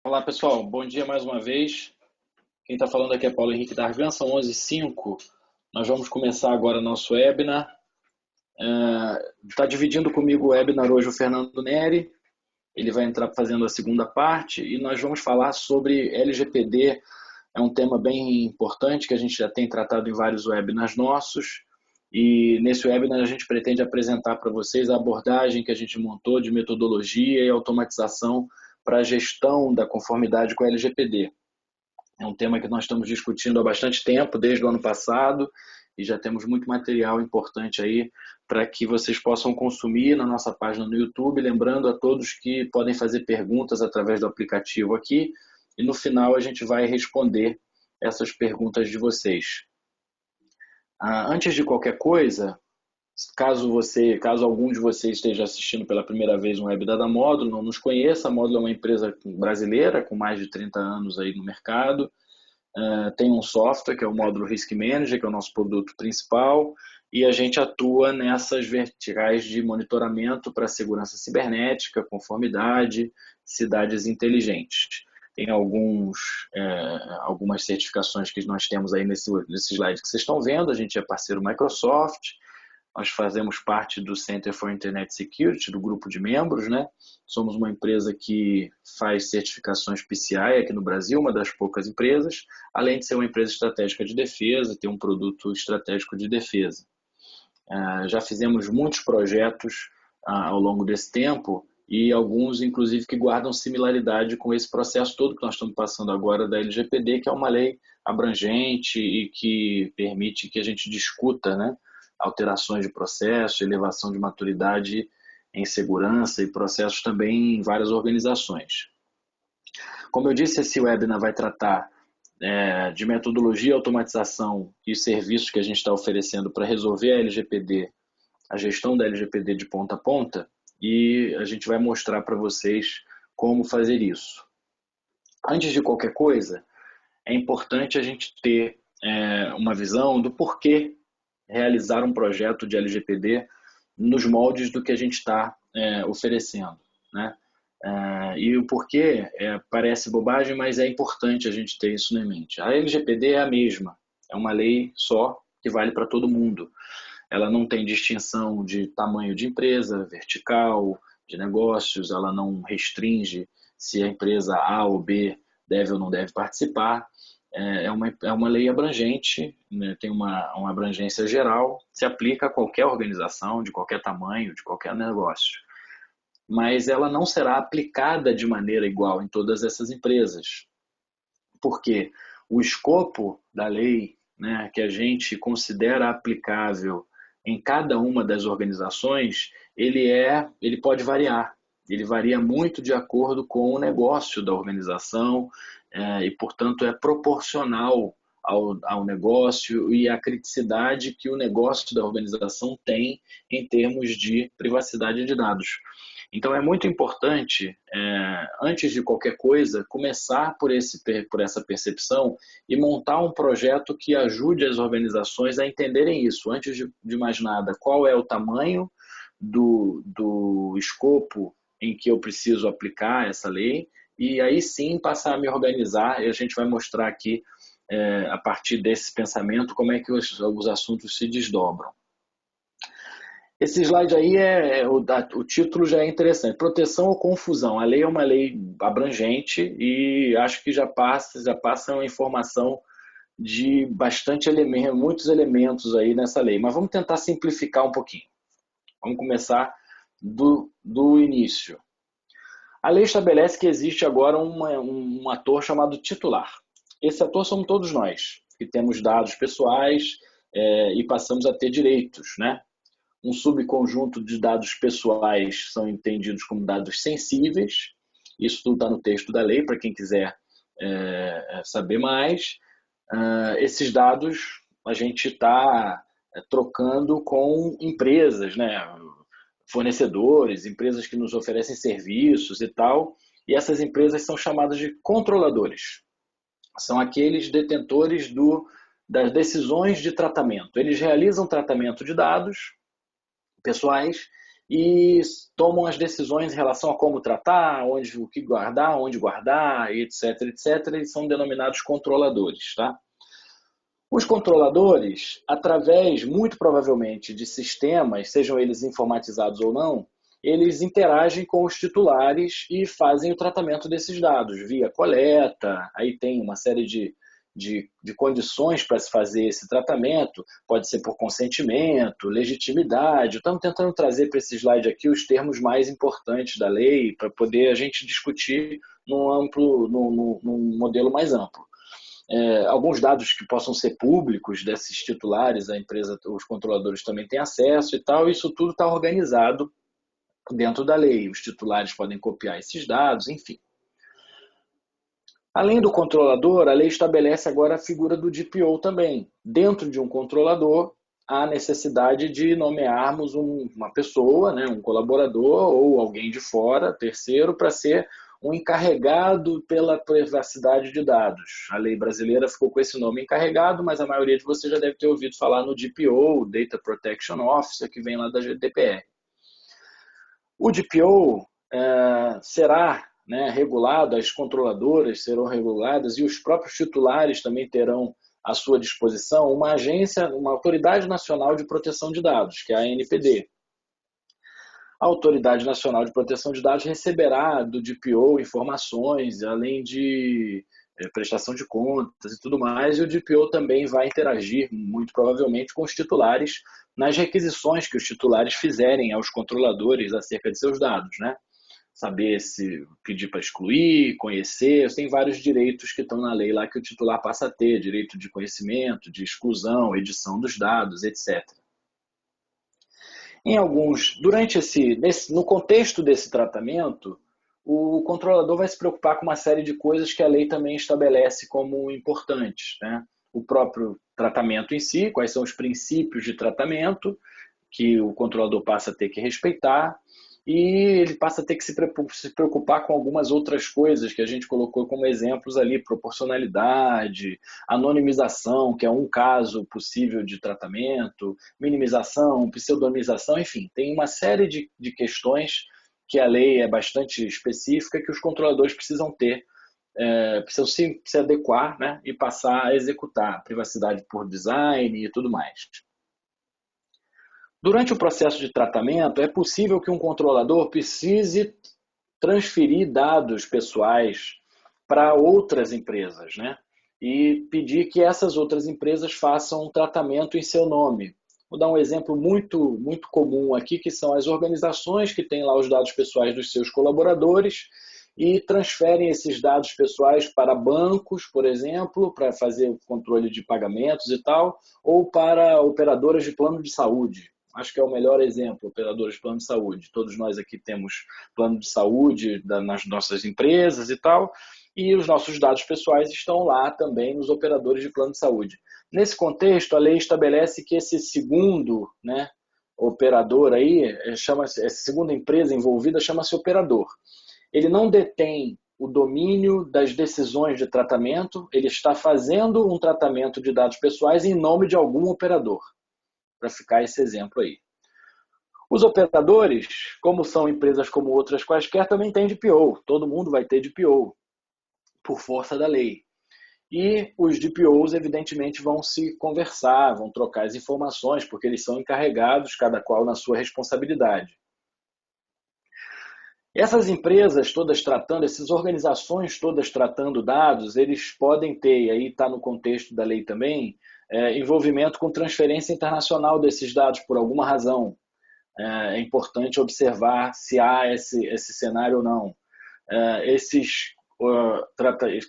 Olá pessoal, bom dia mais uma vez. Quem está falando aqui é Paulo Henrique Dargan, são 11h05. Nós vamos começar agora nosso webinar. Está dividindo comigo o webinar hoje o Fernando Neri. Ele vai entrar fazendo a segunda parte e nós vamos falar sobre LGPD. É um tema bem importante que a gente já tem tratado em vários webinars nossos. E nesse webinar a gente pretende apresentar para vocês a abordagem que a gente montou de metodologia e automatização para a gestão da conformidade com a LGPD. É um tema que nós estamos discutindo há bastante tempo, desde o ano passado, e já temos muito material importante aí para que vocês possam consumir na nossa página no YouTube. Lembrando a todos que podem fazer perguntas através do aplicativo aqui, e no final a gente vai responder essas perguntas de vocês. Antes de qualquer coisa, caso algum de vocês esteja assistindo pela primeira vez um webinar da Módulo, não nos conheça, a Módulo é uma empresa brasileira com mais de 30 anos aí no mercado. Tem um software que é o módulo Risk Manager, que é o nosso produto principal, e a gente atua nessas verticais de monitoramento para segurança cibernética, conformidade, cidades inteligentes. Tem algumas certificações que nós temos aí nesse slide que vocês estão vendo. A gente é parceiro Microsoft, nós fazemos parte do Center for Internet Security, do grupo de membros, né? Somos uma empresa que faz certificações PCI aqui no Brasil, uma das poucas empresas, além de ser uma empresa estratégica de defesa, ter um produto estratégico de defesa. Já fizemos muitos projetos ao longo desse tempo e alguns, inclusive, que guardam similaridade com esse processo todo que nós estamos passando agora da LGPD, que é uma lei abrangente e que permite que a gente discuta, né, alterações de processo, elevação de maturidade em segurança e processos também em várias organizações. Como eu disse, esse webinar vai tratar de metodologia, automatização e serviços que a gente está oferecendo para resolver a LGPD, a gestão da LGPD de ponta a ponta, e a gente vai mostrar para vocês como fazer isso. Antes de qualquer coisa, é importante a gente ter uma visão do porquê realizar um projeto de LGPD nos moldes do que a gente está oferecendo, né? E o porquê parece bobagem, mas é importante a gente ter isso em mente. A LGPD é a mesma, é uma lei só que vale para todo mundo. Ela não tem distinção de tamanho de empresa, vertical, de negócios, ela não restringe se a empresa A ou B deve ou não deve participar. É uma lei abrangente, né, tem uma abrangência geral, se aplica a qualquer organização, de qualquer tamanho, de qualquer negócio. Mas ela não será aplicada de maneira igual em todas essas empresas, porque o escopo da lei, né, que a gente considera aplicável em cada uma das organizações, ele pode variar. Ele varia muito de acordo com o negócio da organização e, portanto, é proporcional ao negócio e à criticidade que o negócio da organização tem em termos de privacidade de dados. Então é muito importante, antes de qualquer coisa, começar por essa percepção e montar um projeto que ajude as organizações a entenderem isso. Antes de mais nada, qual é o tamanho do escopo em que eu preciso aplicar essa lei, e aí sim passar a me organizar, e a gente vai mostrar aqui, a partir desse pensamento, como é que os assuntos se desdobram. Esse slide aí, o título já é interessante. Proteção ou confusão? A lei é uma lei abrangente e acho que já passa uma informação de bastante elemento, muitos elementos aí nessa lei. Mas vamos tentar simplificar um pouquinho. Vamos começar do início. A lei estabelece que existe agora um ator chamado titular. Esse ator somos todos nós, que temos dados pessoais e passamos a ter direitos, né? Um subconjunto de dados pessoais são entendidos como dados sensíveis. Isso tudo está no texto da lei, para quem quiser saber mais. Esses dados a gente está trocando com empresas, né? Fornecedores, empresas que nos oferecem serviços e tal. E essas empresas são chamadas de controladores. São aqueles detentores das decisões de tratamento. Eles realizam tratamento de dados pessoais e tomam as decisões em relação a como tratar, onde, o que guardar, onde guardar, etc, etc, e são denominados controladores, tá? Os controladores, através, muito provavelmente, de sistemas, sejam eles informatizados ou não, eles interagem com os titulares e fazem o tratamento desses dados via coleta, aí tem uma série de condições para se fazer esse tratamento, pode ser por consentimento, legitimidade. Estamos tentando trazer para esse slide aqui os termos mais importantes da lei para poder a gente discutir num modelo mais amplo. Alguns dados que possam ser públicos desses titulares, a empresa, os controladores também têm acesso e tal, isso tudo está organizado dentro da lei. Os titulares podem copiar esses dados, enfim. Além do controlador, a lei estabelece agora a figura do DPO também. Dentro de um controlador, há necessidade de nomearmos uma pessoa, né, um colaborador ou alguém de fora, terceiro, para ser um encarregado pela privacidade de dados. A lei brasileira ficou com esse nome encarregado, mas a maioria de vocês já deve ter ouvido falar no DPO, Data Protection Officer, que vem lá da GDPR. O DPO será, né, regulado, as controladoras serão reguladas e os próprios titulares também terão à sua disposição uma agência, uma Autoridade Nacional de Proteção de Dados, que é a ANPD. A Autoridade Nacional de Proteção de Dados receberá do DPO informações, além de prestação de contas e tudo mais, e o DPO também vai interagir, muito provavelmente, com os titulares nas requisições que os titulares fizerem aos controladores acerca de seus dados, né? Saber se pedir para excluir, conhecer, tem vários direitos que estão na lei lá que o titular passa a ter, direito de conhecimento, de exclusão, edição dos dados, etc. No contexto desse tratamento, o controlador vai se preocupar com uma série de coisas que a lei também estabelece como importantes, né? O próprio tratamento em si, quais são os princípios de tratamento que o controlador passa a ter que respeitar, e ele passa a ter que se preocupar com algumas outras coisas que a gente colocou como exemplos ali, proporcionalidade, anonimização, que é um caso possível de tratamento, minimização, pseudonimização, enfim, tem uma série de questões que a lei é bastante específica que os controladores precisam ter, precisam se adequar, né, e passar a executar, privacidade por design e tudo mais. Durante o processo de tratamento, é possível que um controlador precise transferir dados pessoais para outras empresas, né? E pedir que essas outras empresas façam um tratamento em seu nome. Vou dar um exemplo muito, muito comum aqui, que são as organizações que têm lá os dados pessoais dos seus colaboradores e transferem esses dados pessoais para bancos, por exemplo, para fazer o controle de pagamentos e tal, ou para operadoras de plano de saúde. Acho que é o melhor exemplo, operadoras de plano de saúde. Todos nós aqui temos plano de saúde nas nossas empresas e tal, e os nossos dados pessoais estão lá também nos operadores de plano de saúde. Nesse contexto, a lei estabelece que esse segundo, né, operador aí, essa segunda empresa envolvida chama-se operador. Ele não detém o domínio das decisões de tratamento, ele está fazendo um tratamento de dados pessoais em nome de algum operador, para ficar esse exemplo aí. Os operadores, como são empresas como outras quaisquer, também têm DPO. Todo mundo vai ter DPO, por força da lei. E os DPOs, evidentemente, vão se conversar, vão trocar as informações, porque eles são encarregados, cada qual na sua responsabilidade. Essas empresas todas tratando, essas organizações todas tratando dados, eles podem ter, e aí está no contexto da lei também, envolvimento com transferência internacional desses dados por alguma razão. É importante observar se há esse cenário ou não.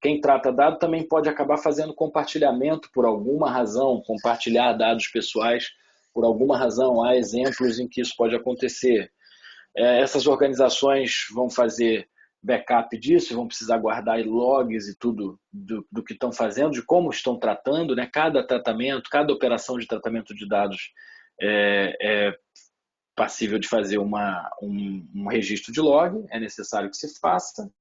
Quem trata dado também pode acabar fazendo compartilhamento por alguma razão, compartilhar dados pessoais por alguma razão. Há exemplos em que isso pode acontecer. Essas organizações vão fazer backup disso, vão precisar guardar logs e tudo do que estão fazendo, de como estão tratando, né? Cada tratamento, cada operação de tratamento de dados é passível de fazer um registro de log, é necessário que se faça.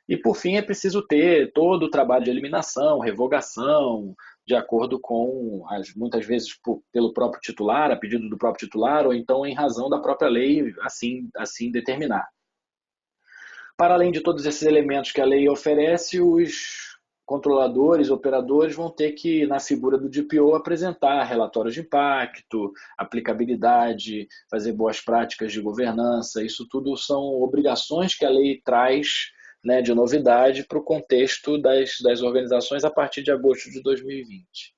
E, por fim, é preciso ter todo o trabalho de eliminação, revogação, de acordo com, muitas vezes, pelo próprio titular, a pedido do próprio titular, ou então em razão da própria lei assim determinar. Para além de todos esses elementos que a lei oferece, os controladores, operadores vão ter que, na figura do DPO, apresentar relatórios de impacto, aplicabilidade, fazer boas práticas de governança. Isso tudo são obrigações que a lei traz, né, de novidade para o contexto das organizações a partir de agosto de 2020.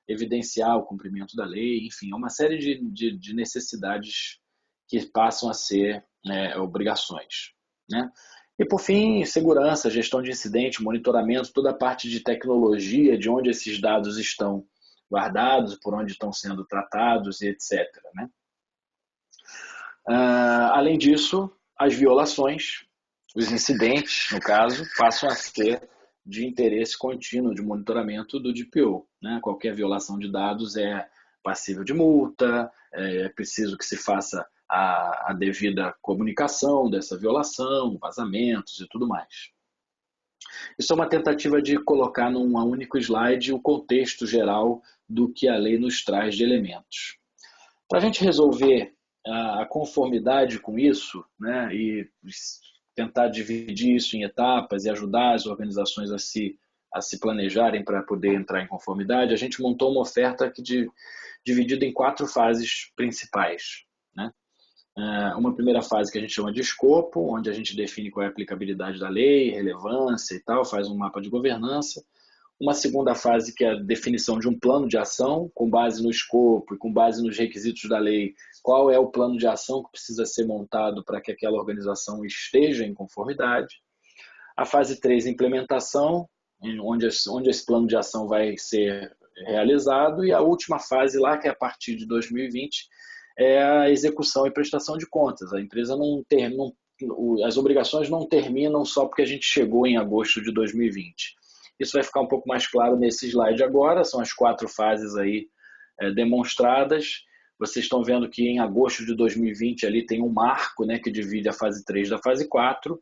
Evidenciar o cumprimento da lei, enfim, é uma série de necessidades que passam a ser, né, obrigações, né? E, por fim, segurança, gestão de incidente, monitoramento, toda a parte de tecnologia, de onde esses dados estão guardados, por onde estão sendo tratados e etc., né? Além disso, as violações, os incidentes, no caso, passam a ser de interesse contínuo de monitoramento do DPO, né? Qualquer violação de dados é passível de multa, é preciso que se faça a devida comunicação dessa violação, vazamentos e tudo mais. Isso é uma tentativa de colocar num único slide o contexto geral do que a lei nos traz de elementos. Para a gente resolver a conformidade com isso, né, e tentar dividir isso em etapas e ajudar as organizações a se planejarem para poder entrar em conformidade, a gente montou uma oferta dividida em 4 fases principais, né? Uma primeira fase que a gente chama de escopo, onde a gente define qual é a aplicabilidade da lei, relevância e tal, faz um mapa de governança. Uma segunda fase que é a definição de um plano de ação, com base no escopo e com base nos requisitos da lei, qual é o plano de ação que precisa ser montado para que aquela organização esteja em conformidade. A fase 3, implementação, onde esse plano de ação vai ser realizado. E a última fase lá, que é a partir de 2020, é a execução e prestação de contas. A empresa as obrigações não terminam só porque a gente chegou em agosto de 2020. Isso vai ficar um pouco mais claro nesse slide agora, são as 4 fases aí demonstradas. Vocês estão vendo que em agosto de 2020 ali tem um marco, né, que divide a fase 3 da fase 4,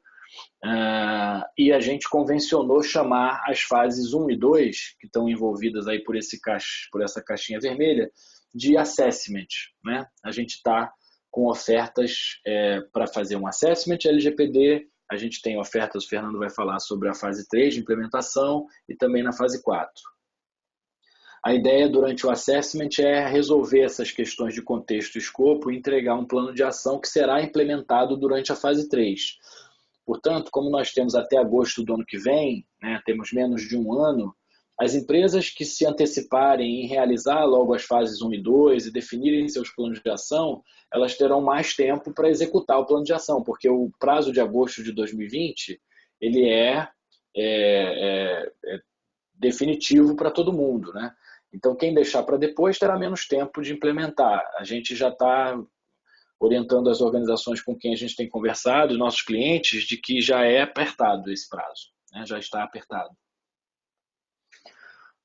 e a gente convencionou chamar as fases 1 e 2, que estão envolvidas aí por essa caixinha vermelha, de assessment, né? A gente está com ofertas para fazer um assessment LGPD, a gente tem ofertas, o Fernando vai falar sobre a fase 3 de implementação e também na fase 4. A ideia durante o assessment é resolver essas questões de contexto e escopo e entregar um plano de ação que será implementado durante a fase 3. Portanto, como nós temos até agosto do ano que vem, né, temos menos de um ano, as empresas que se anteciparem em realizar logo as fases 1 e 2 e definirem seus planos de ação, elas terão mais tempo para executar o plano de ação, porque o prazo de agosto de 2020 ele é definitivo para todo mundo, né? Então, quem deixar para depois terá menos tempo de implementar. A gente já está orientando as organizações com quem a gente tem conversado, nossos clientes, de que já é apertado esse prazo, né? Já está apertado.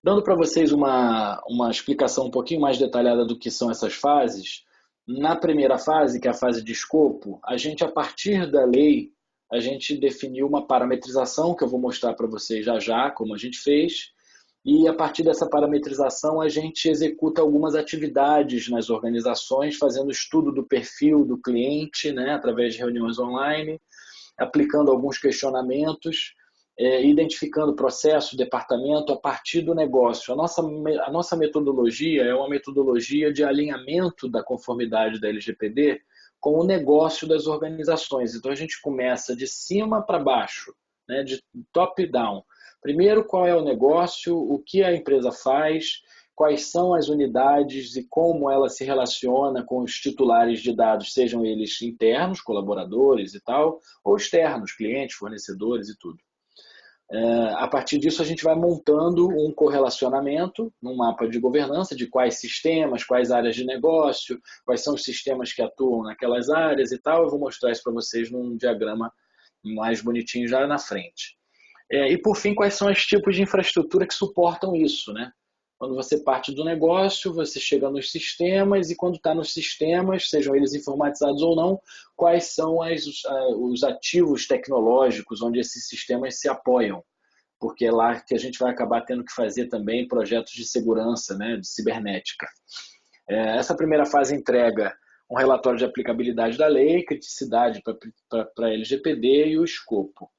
Dando para vocês uma explicação um pouquinho mais detalhada do que são essas fases, na primeira fase, que é a fase de escopo, a gente, a partir da lei, a gente definiu uma parametrização, que eu vou mostrar para vocês já, como a gente fez, e a partir dessa parametrização a gente executa algumas atividades nas organizações, fazendo estudo do perfil do cliente, né, através de reuniões online, aplicando alguns questionamentos, identificando processo, departamento a partir do negócio. A nossa metodologia é uma metodologia de alinhamento da conformidade da LGPD com o negócio das organizações. Então a gente começa de cima para baixo, né, de top-down. Primeiro, qual é o negócio, o que a empresa faz, quais são as unidades e como ela se relaciona com os titulares de dados, sejam eles internos, colaboradores e tal, ou externos, clientes, fornecedores e tudo. A partir disso, a gente vai montando um correlacionamento num mapa de governança de quais sistemas, quais áreas de negócio, quais são os sistemas que atuam naquelas áreas e tal. Eu vou mostrar isso para vocês num diagrama mais bonitinho já na frente. E, por fim, quais são os tipos de infraestrutura que suportam isso, né? Quando você parte do negócio, você chega nos sistemas e quando está nos sistemas, sejam eles informatizados ou não, quais são os ativos tecnológicos onde esses sistemas se apoiam. porque é lá que a gente vai acabar tendo que fazer também projetos de segurança, né, de cibernética. Essa primeira fase entrega um relatório de aplicabilidade da lei, criticidade para a LGPD e o escopo.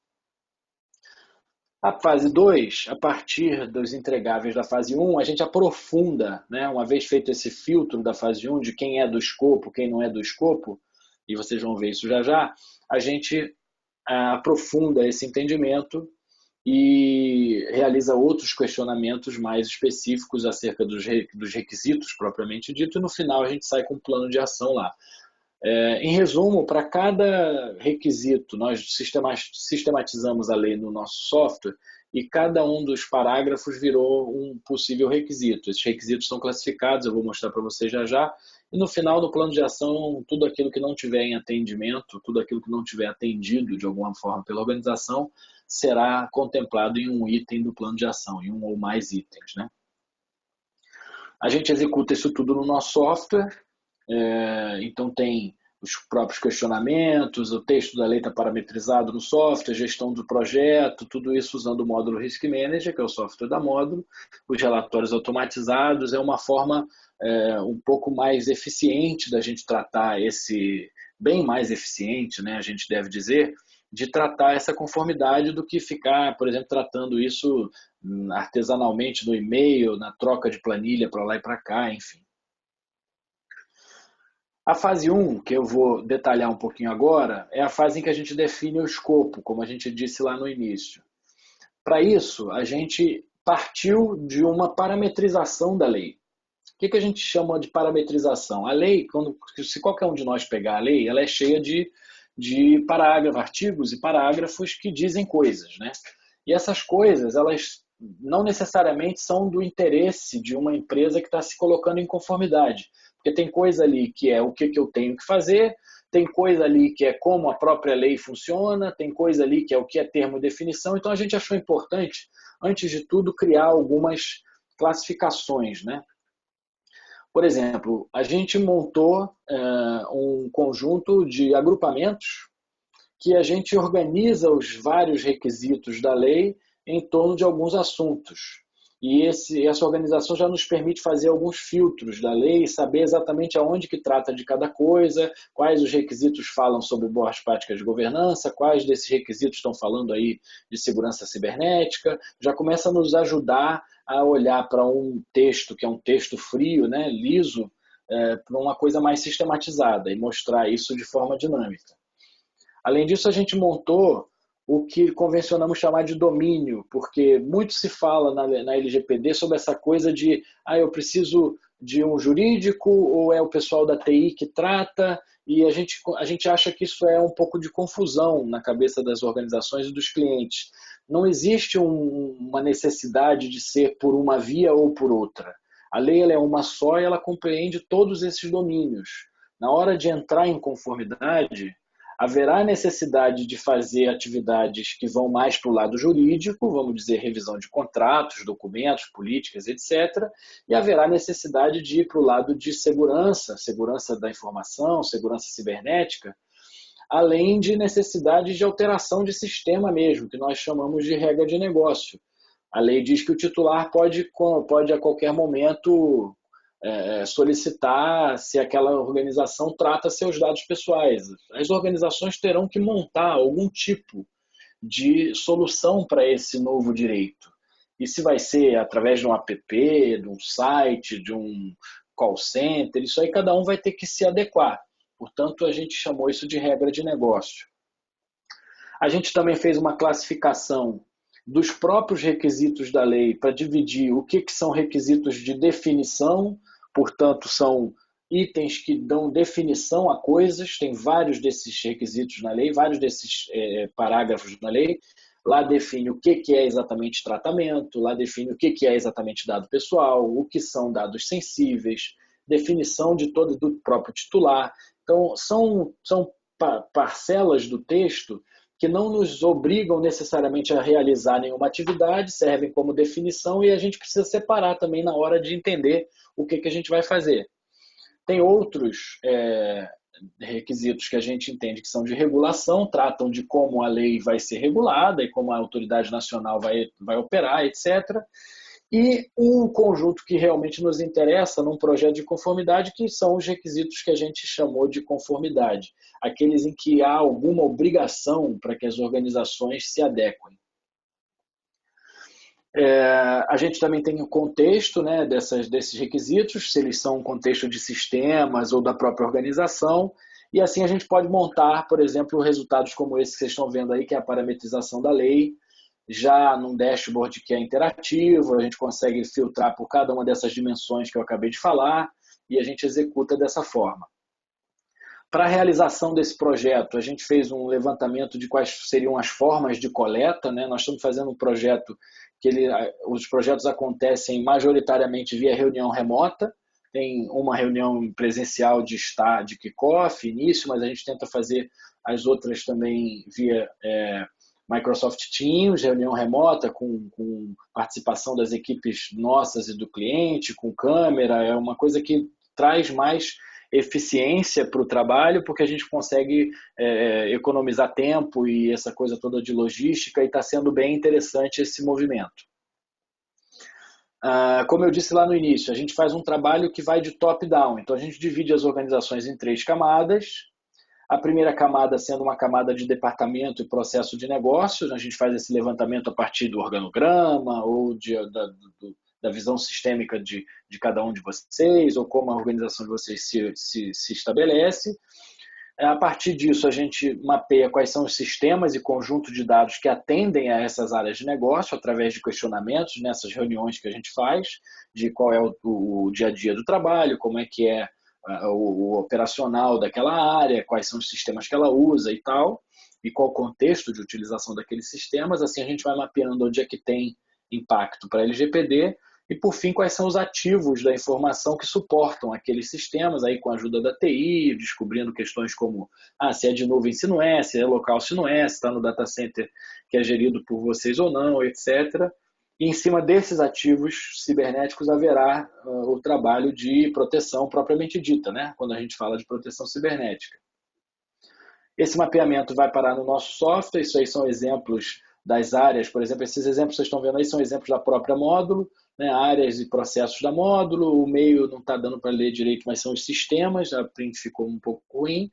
A fase 2, a partir dos entregáveis da fase 1, a gente aprofunda, né, uma vez feito esse filtro da fase 1 de quem é do escopo, quem não é do escopo, e vocês vão ver isso já já, a gente aprofunda esse entendimento e realiza outros questionamentos mais específicos acerca dos requisitos propriamente dito, e no final a gente sai com um plano de ação lá. Em resumo, para cada requisito, nós sistematizamos a lei no nosso software e cada um dos parágrafos virou um possível requisito. Esses requisitos são classificados, eu vou mostrar para vocês já já, e no final do plano de ação, tudo aquilo que não tiver em atendimento, tudo aquilo que não tiver atendido de alguma forma pela organização, será contemplado em um item do plano de ação, em um ou mais itens, né? A gente executa isso tudo no nosso software, então tem os próprios questionamentos, o texto da lei está parametrizado no software, gestão do projeto, tudo isso usando o módulo Risk Manager, que é o software da módulo, os relatórios automatizados, é uma forma um pouco mais eficiente da gente tratar bem mais eficiente, né, a gente deve dizer, de tratar essa conformidade do que ficar, por exemplo, tratando isso artesanalmente no e-mail, na troca de planilha para lá e para cá, enfim. A fase 1, que eu vou detalhar um pouquinho agora, é a fase em que a gente define o escopo, como a gente disse lá no início. Para isso, a gente partiu de uma parametrização da lei. O que a gente chama de parametrização? A lei, se qualquer um de nós pegar a lei, ela é cheia de parágrafos, artigos e parágrafos que dizem coisas, né? E essas coisas, elas não necessariamente são do interesse de uma empresa que está se colocando em conformidade. Porque tem coisa ali que é o que eu tenho que fazer, tem coisa ali que é como a própria lei funciona, tem coisa ali que é o que é termo e definição. Então a gente achou importante, antes de tudo, criar algumas classificações, né? Por exemplo, a gente montou um conjunto de agrupamentos que a gente organiza os vários requisitos da lei em torno de alguns assuntos. E essa organização já nos permite fazer alguns filtros da lei, saber exatamente aonde que trata de cada coisa, quais os requisitos falam sobre boas práticas de governança, quais desses requisitos estão falando aí de segurança cibernética. Já começa a nos ajudar a olhar para um texto, que é um texto frio, né, liso, para uma coisa mais sistematizada e mostrar isso de forma dinâmica. Além disso, a gente montou o que convencionamos chamar de domínio, porque muito se fala na LGPD sobre essa coisa de eu preciso de um jurídico ou é o pessoal da TI que trata, e a gente acha que isso é um pouco de confusão na cabeça das organizações e dos clientes. Não existe uma necessidade de ser por uma via ou por outra. A lei ela é uma só e ela compreende todos esses domínios. Na hora de entrar em conformidade, haverá necessidade de fazer atividades que vão mais para o lado jurídico, vamos dizer, revisão de contratos, documentos, políticas, etc. E haverá necessidade de ir para o lado de segurança, segurança da informação, segurança cibernética, além de necessidade de alteração de sistema mesmo, que nós chamamos de regra de negócio. A lei diz que o titular pode a qualquer momento solicitar se aquela organização trata seus dados pessoais. As organizações terão que montar algum tipo de solução para esse novo direito. E se vai ser através de um app, de um site, de um call center, isso aí cada um vai ter que se adequar. Portanto, a gente chamou isso de regra de negócio. A gente também fez uma classificação dos próprios requisitos da lei para dividir o que são requisitos de definição, portanto, são itens que dão definição a coisas, tem vários desses requisitos na lei, vários desses parágrafos na lei. Lá define o que é exatamente tratamento, lá define o que é exatamente dado pessoal, o que são dados sensíveis, definição do próprio titular. Então, são parcelas do texto que não nos obrigam necessariamente a realizar nenhuma atividade, servem como definição e a gente precisa separar também na hora de entender o que a gente vai fazer. Tem outros requisitos que a gente entende que são de regulação, tratam de como a lei vai ser regulada e como a autoridade nacional vai operar, etc. E um conjunto que realmente nos interessa num projeto de conformidade, que são os requisitos que a gente chamou de conformidade, aqueles em que há alguma obrigação para que as organizações se adequem. A gente também tem o contexto, né, desses requisitos, se eles são um contexto de sistemas ou da própria organização, e assim a gente pode montar, por exemplo, resultados como esse que vocês estão vendo aí, que é a parametrização da lei, já num dashboard que é interativo, a gente consegue filtrar por cada uma dessas dimensões que eu acabei de falar, e a gente executa dessa forma. Para a realização desse projeto, a gente fez um levantamento de quais seriam as formas de coleta, né? Nós estamos fazendo um projeto que os projetos acontecem majoritariamente via reunião remota, tem uma reunião presencial de kickoff, início, mas a gente tenta fazer as outras também via Microsoft Teams, reunião remota com participação das equipes nossas e do cliente, com câmera, é uma coisa que traz mais eficiência para o trabalho, porque a gente consegue economizar tempo e essa coisa toda de logística, e está sendo bem interessante esse movimento. Como eu disse lá no início, a gente faz um trabalho que vai de top-down, então a gente divide as organizações em 3 camadas. A primeira camada sendo uma camada de departamento e processo de negócios, a gente faz esse levantamento a partir do organograma ou da visão sistêmica de cada um de vocês, ou como a organização de vocês se estabelece. A partir disso, a gente mapeia quais são os sistemas e conjunto de dados que atendem a essas áreas de negócio, através de questionamentos nessas reuniões que a gente faz, de qual é o dia a dia do trabalho, como é que é o operacional daquela área, quais são os sistemas que ela usa e tal, e qual o contexto de utilização daqueles sistemas. Assim a gente vai mapeando onde é que tem impacto para a LGPD e, por fim, quais são os ativos da informação que suportam aqueles sistemas, aí com a ajuda da TI, descobrindo questões como se é de nuvem, se não é, se é local, se não é, se está no data center que é gerido por vocês ou não, etc. E em cima desses ativos cibernéticos haverá o trabalho de proteção propriamente dita, né? Quando a gente fala de proteção cibernética. Esse mapeamento vai parar no nosso software, isso aí são exemplos das áreas, por exemplo, esses exemplos que vocês estão vendo aí são exemplos da própria módulo, né? Áreas e processos da módulo, o meio não está dando para ler direito, mas são os sistemas, a print ficou um pouco ruim,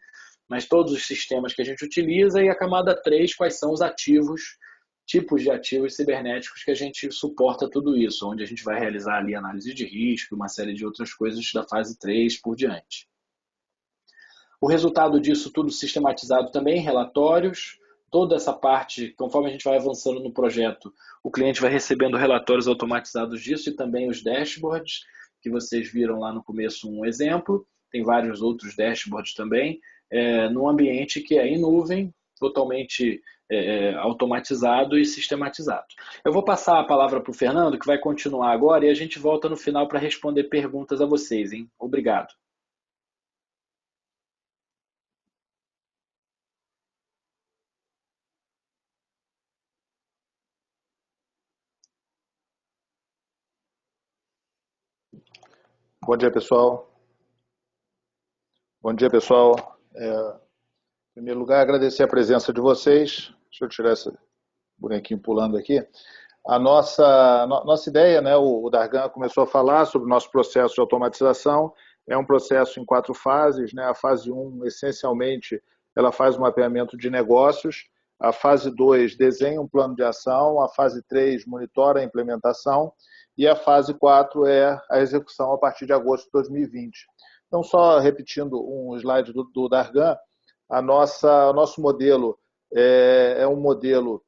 mas todos os sistemas que a gente utiliza, e a camada 3, quais são os ativos, tipos de ativos cibernéticos que a gente suporta tudo isso, onde a gente vai realizar ali análise de risco, uma série de outras coisas da fase 3 por diante. O resultado disso tudo sistematizado também, relatórios, toda essa parte, conforme a gente vai avançando no projeto, o cliente vai recebendo relatórios automatizados disso e também os dashboards, que vocês viram lá no começo um exemplo, tem vários outros dashboards também, num ambiente que é em nuvem, totalmente automatizado e sistematizado. Eu vou passar a palavra para o Fernando, que vai continuar agora, e a gente volta no final para responder perguntas a vocês, hein? Obrigado. Bom dia, pessoal. Bom dia, pessoal. Em primeiro lugar, agradecer a presença de vocês. Deixa eu tirar esse bonequinho pulando aqui. A nossa ideia, né, o Dargan começou a falar sobre o nosso processo de automatização. É um processo em 4 fases, né? A fase 1, essencialmente, ela faz um mapeamento de negócios. A fase 2, desenha um plano de ação. A fase 3, monitora a implementação. E a fase 4 é a execução a partir de agosto de 2020. Então, só repetindo um slide do Dargan, o nosso modelo é um modelo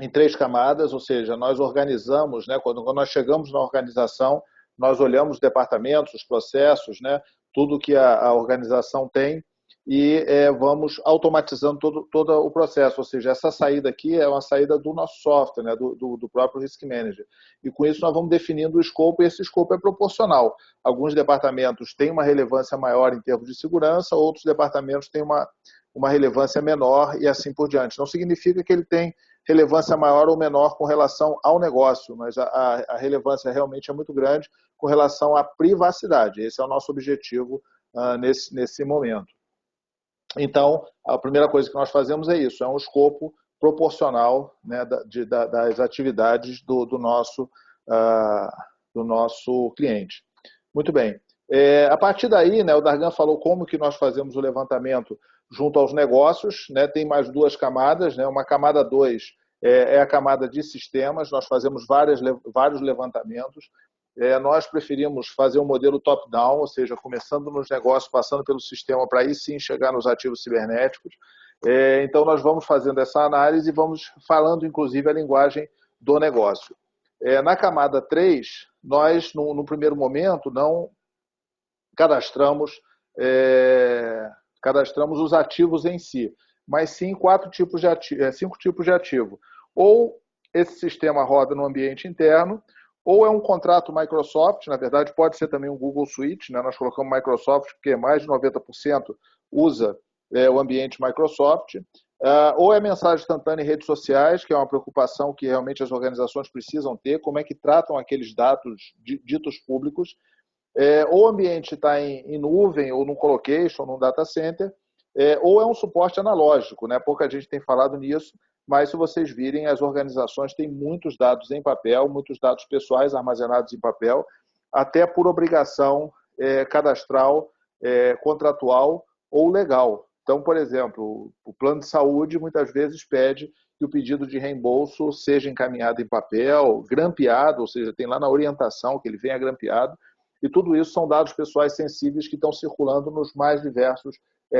em 3 camadas, ou seja, nós organizamos, né, quando nós chegamos na organização, nós olhamos os departamentos, os processos, né, tudo que a organização tem, e vamos automatizando todo o processo, ou seja, essa saída aqui é uma saída do nosso software, né, do próprio Risk Manager. E com isso nós vamos definindo o escopo, e esse escopo é proporcional. Alguns departamentos têm uma relevância maior em termos de segurança, outros departamentos têm uma relevância menor e assim por diante. Não significa que ele tem relevância maior ou menor com relação ao negócio, mas a relevância realmente é muito grande com relação à privacidade. Esse é o nosso objetivo nesse momento. Então, a primeira coisa que nós fazemos é isso, é um escopo proporcional, né, das atividades do nosso cliente. Muito bem. A partir daí, né, o Dargan falou como que nós fazemos o levantamento junto aos negócios, né, tem mais duas camadas, né, uma camada 2 é a camada de sistemas, nós fazemos vários levantamentos. Nós preferimos fazer um modelo top-down, ou seja, começando nos negócios, passando pelo sistema, para aí sim chegar nos ativos cibernéticos. Então, nós vamos fazendo essa análise e vamos falando, inclusive, a linguagem do negócio. Na camada 3, nós, no primeiro momento, não cadastramos os ativos em si, mas sim 5 tipos de ativo. Ou esse sistema roda no ambiente interno, ou é um contrato Microsoft, na verdade pode ser também um Google Suite, né? Nós colocamos Microsoft porque mais de 90% usa o ambiente Microsoft, ou é mensagem instantânea em redes sociais, que é uma preocupação que realmente as organizações precisam ter, como é que tratam aqueles dados ditos públicos, ou o ambiente está em nuvem, ou num colocation, ou num data center, ou é um suporte analógico, né? Pouca gente tem falado nisso, mas se vocês virem, as organizações têm muitos dados em papel, muitos dados pessoais armazenados em papel, até por obrigação cadastral, contratual ou legal. Então, por exemplo, o plano de saúde muitas vezes pede que o pedido de reembolso seja encaminhado em papel, grampeado, ou seja, tem lá na orientação que ele venha grampeado, e tudo isso são dados pessoais sensíveis que estão circulando nos mais diversos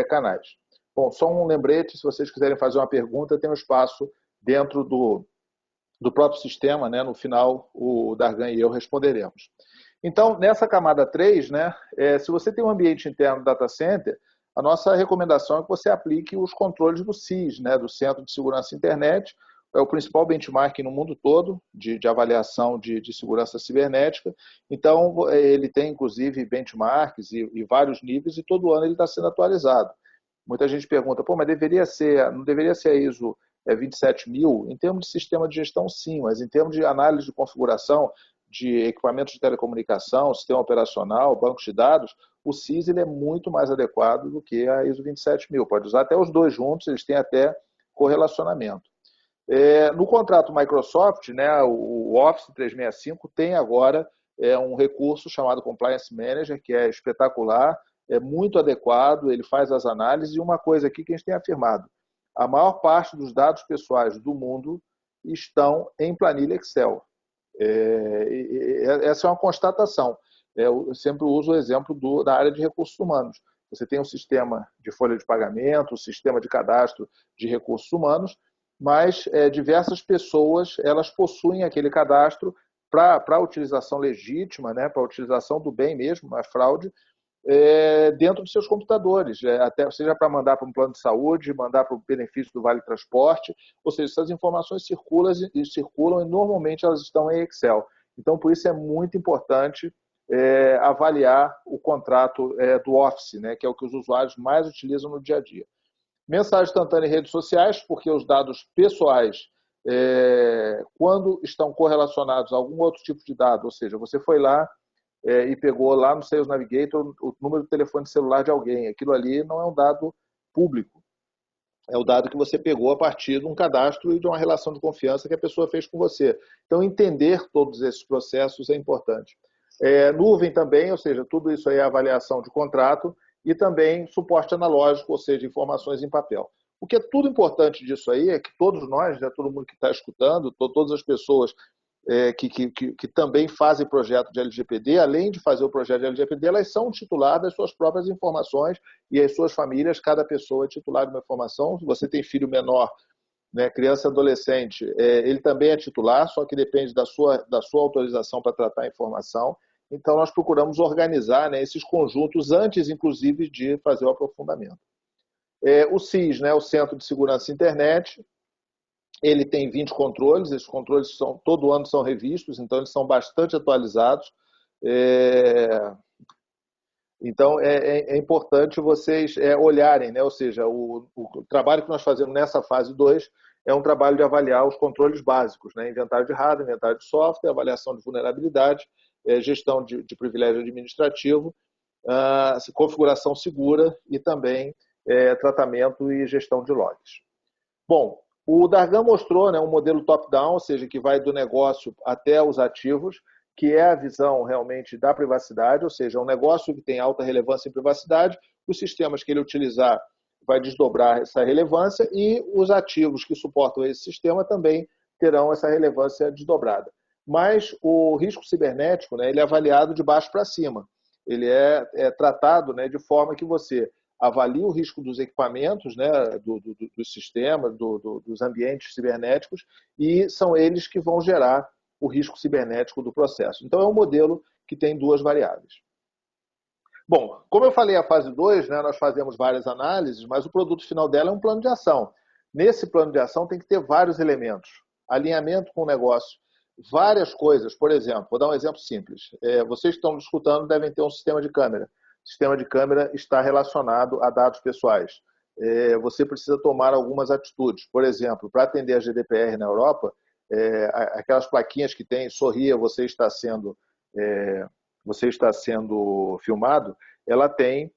canais. Bom, só um lembrete, se vocês quiserem fazer uma pergunta, tem um espaço dentro do próprio sistema, né? No final, o Dargan e eu responderemos. Então, nessa camada 3, né, se você tem um ambiente interno do data center, a nossa recomendação é que você aplique os controles do CIS, né, do Centro de Segurança Internet, é o principal benchmark no mundo todo de avaliação de segurança cibernética. Então, ele tem, inclusive, benchmarks e vários níveis, e todo ano ele está sendo atualizado. Muita gente pergunta, pô, mas não deveria ser a ISO 27000? Em termos de sistema de gestão, sim, mas em termos de análise de configuração de equipamentos de telecomunicação, sistema operacional, bancos de dados, o CIS ele é muito mais adequado do que a ISO 27000. Pode usar até os dois juntos, eles têm até correlacionamento. No contrato Microsoft, né, o Office 365 tem agora um recurso chamado Compliance Manager, que é espetacular, é muito adequado, ele faz as análises, e uma coisa aqui que a gente tem afirmado, a maior parte dos dados pessoais do mundo estão em planilha Excel. Essa é uma constatação. Eu sempre uso o exemplo da área de recursos humanos. Você tem um sistema de folha de pagamento, um sistema de cadastro de recursos humanos, mas diversas pessoas elas possuem aquele cadastro para a utilização legítima, né, para a utilização do bem mesmo, não é fraude, dentro dos seus computadores, até seja para mandar para um plano de saúde, mandar para o benefício do Vale Transporte, ou seja, essas informações circulam e normalmente elas estão em Excel. Então, por isso é muito importante avaliar o contrato do Office, né, que é o que os usuários mais utilizam no dia a dia. Mensagem instantânea em redes sociais, porque os dados pessoais, quando estão correlacionados a algum outro tipo de dado, ou seja, você foi lá e pegou lá no Sales Navigator o número de telefone celular de alguém, aquilo ali não é um dado público, é o dado que você pegou a partir de um cadastro e de uma relação de confiança que a pessoa fez com você. Então, entender todos esses processos é importante. Nuvem também, ou seja, tudo isso aí é avaliação de contrato, e também suporte analógico, ou seja, informações em papel. O que é tudo importante disso aí é que todos nós, né, todo mundo que está escutando, todas as pessoas que também fazem projeto de LGPD, além de fazer o projeto de LGPD, elas são titulares das suas próprias informações e as suas famílias, cada pessoa é titular de uma informação. Se você tem filho menor, né, criança e adolescente, ele também é titular, só que depende da sua autorização para tratar a informação. Então, nós procuramos organizar, né, esses conjuntos antes, inclusive, de fazer o aprofundamento. O CIS, né, o Centro de Segurança Internet, ele tem 20 controles, esses controles todo ano são revistos, então eles são bastante atualizados. Então, é importante vocês olharem, né? Ou seja, o trabalho que nós fazemos nessa fase 2 é um trabalho de avaliar os controles básicos, né? Inventário de hardware, inventário de software, avaliação de vulnerabilidade, gestão de privilégio administrativo, configuração segura e também tratamento e gestão de logs. Bom, o Dargan mostrou, né, um modelo top-down, ou seja, que vai do negócio até os ativos, que é a visão realmente da privacidade, ou seja, um negócio que tem alta relevância em privacidade, os sistemas que ele utilizar vai desdobrar essa relevância e os ativos que suportam esse sistema também terão essa relevância desdobrada. Mas o risco cibernético, né, ele é avaliado de baixo para cima. Ele é tratado, né, de forma que você avalia o risco dos equipamentos, né, dos sistemas, dos ambientes cibernéticos, e são eles que vão gerar o risco cibernético do processo. Então, é um modelo que tem duas variáveis. Bom, como eu falei, a fase 2, né, nós fazemos várias análises, mas o produto final dela é um plano de ação. Nesse plano de ação tem que ter vários elementos. Alinhamento com o negócio, várias coisas. Por exemplo, vou dar um exemplo simples. Vocês que estão escutando devem ter um sistema de câmera. O sistema de câmera está relacionado a dados pessoais. Você precisa tomar algumas atitudes. Por exemplo, para atender a GDPR na Europa, aquelas plaquinhas que tem, sorria, você está sendo filmado, ela tem,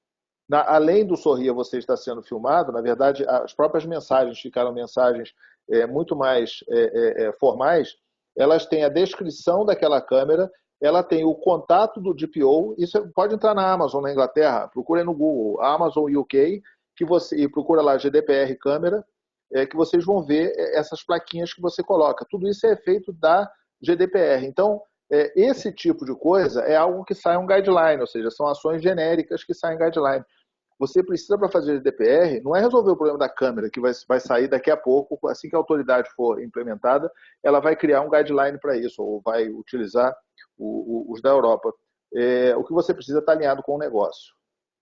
além do sorria, você está sendo filmado, na verdade, as próprias mensagens ficaram mensagens muito mais formais, elas têm a descrição daquela câmera, ela tem o contato do DPO, isso pode entrar na Amazon, na Inglaterra, procura no Google, Amazon UK, e procura lá GDPR câmera, que vocês vão ver essas plaquinhas que você coloca. Tudo isso é efeito da GDPR. Então, esse tipo de coisa é algo que sai um guideline, ou seja, são ações genéricas que saem guideline. Você precisa, para fazer GDPR, não é resolver o problema da câmera, que vai sair daqui a pouco, assim que a autoridade for implementada, ela vai criar um guideline para isso, ou vai utilizar os da Europa. O que você precisa estar alinhado com o negócio.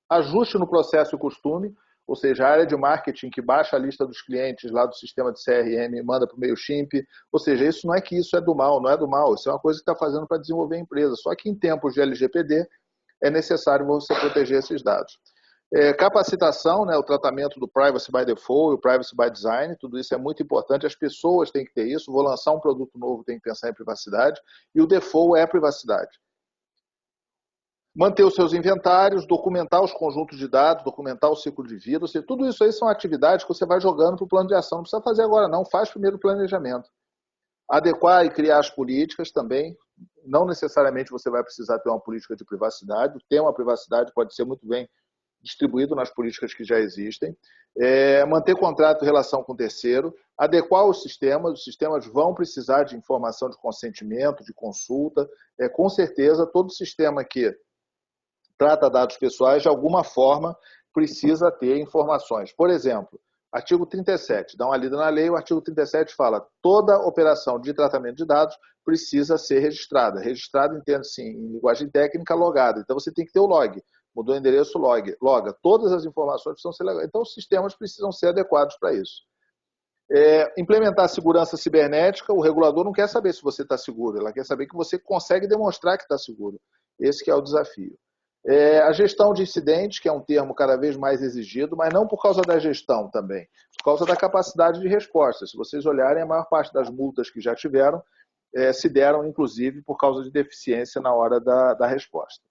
Ajuste no processo e costume, ou seja, a área de marketing que baixa a lista dos clientes lá do sistema de CRM e manda para o MailChimp, ou seja, isso não é que isso é do mal, não é do mal, isso é uma coisa que está fazendo para desenvolver a empresa. Só que em tempos de LGPD é necessário você proteger esses dados. Capacitação, né, o tratamento do Privacy by Default e o Privacy by Design, tudo isso é muito importante, as pessoas têm que ter isso, vou lançar um produto novo, tem que pensar em privacidade, e o default é a privacidade. Manter os seus inventários, documentar os conjuntos de dados, documentar o ciclo de vida, ou seja, tudo isso aí são atividades que você vai jogando para o plano de ação. Não precisa fazer agora não, faz primeiro o planejamento. Adequar e criar as políticas também. Não necessariamente você vai precisar ter uma política de privacidade. O tema privacidade pode ser muito bem distribuído nas políticas que já existem. Manter contrato e relação com o terceiro. Adequar os sistemas vão precisar de informação de consentimento, de consulta. Com certeza, todo sistema que trata dados pessoais, de alguma forma, precisa ter informações. Por exemplo, artigo 37, dá uma lida na lei, o artigo 37 fala toda operação de tratamento de dados precisa ser registrada. Registrada, entende-se em linguagem técnica, logada. Então, você tem que ter o log. Mudou o endereço, loga. Todas as informações precisam ser logadas. Então, os sistemas precisam ser adequados para isso. Implementar segurança cibernética, o regulador não quer saber se você está seguro, ela quer saber que você consegue demonstrar que está seguro. Esse que é o desafio. A gestão de incidentes, que é um termo cada vez mais exigido, mas não por causa da gestão também, por causa da capacidade de resposta. Se vocês olharem, a maior parte das multas que já tiveram se deram, inclusive, por causa de deficiência na hora da resposta.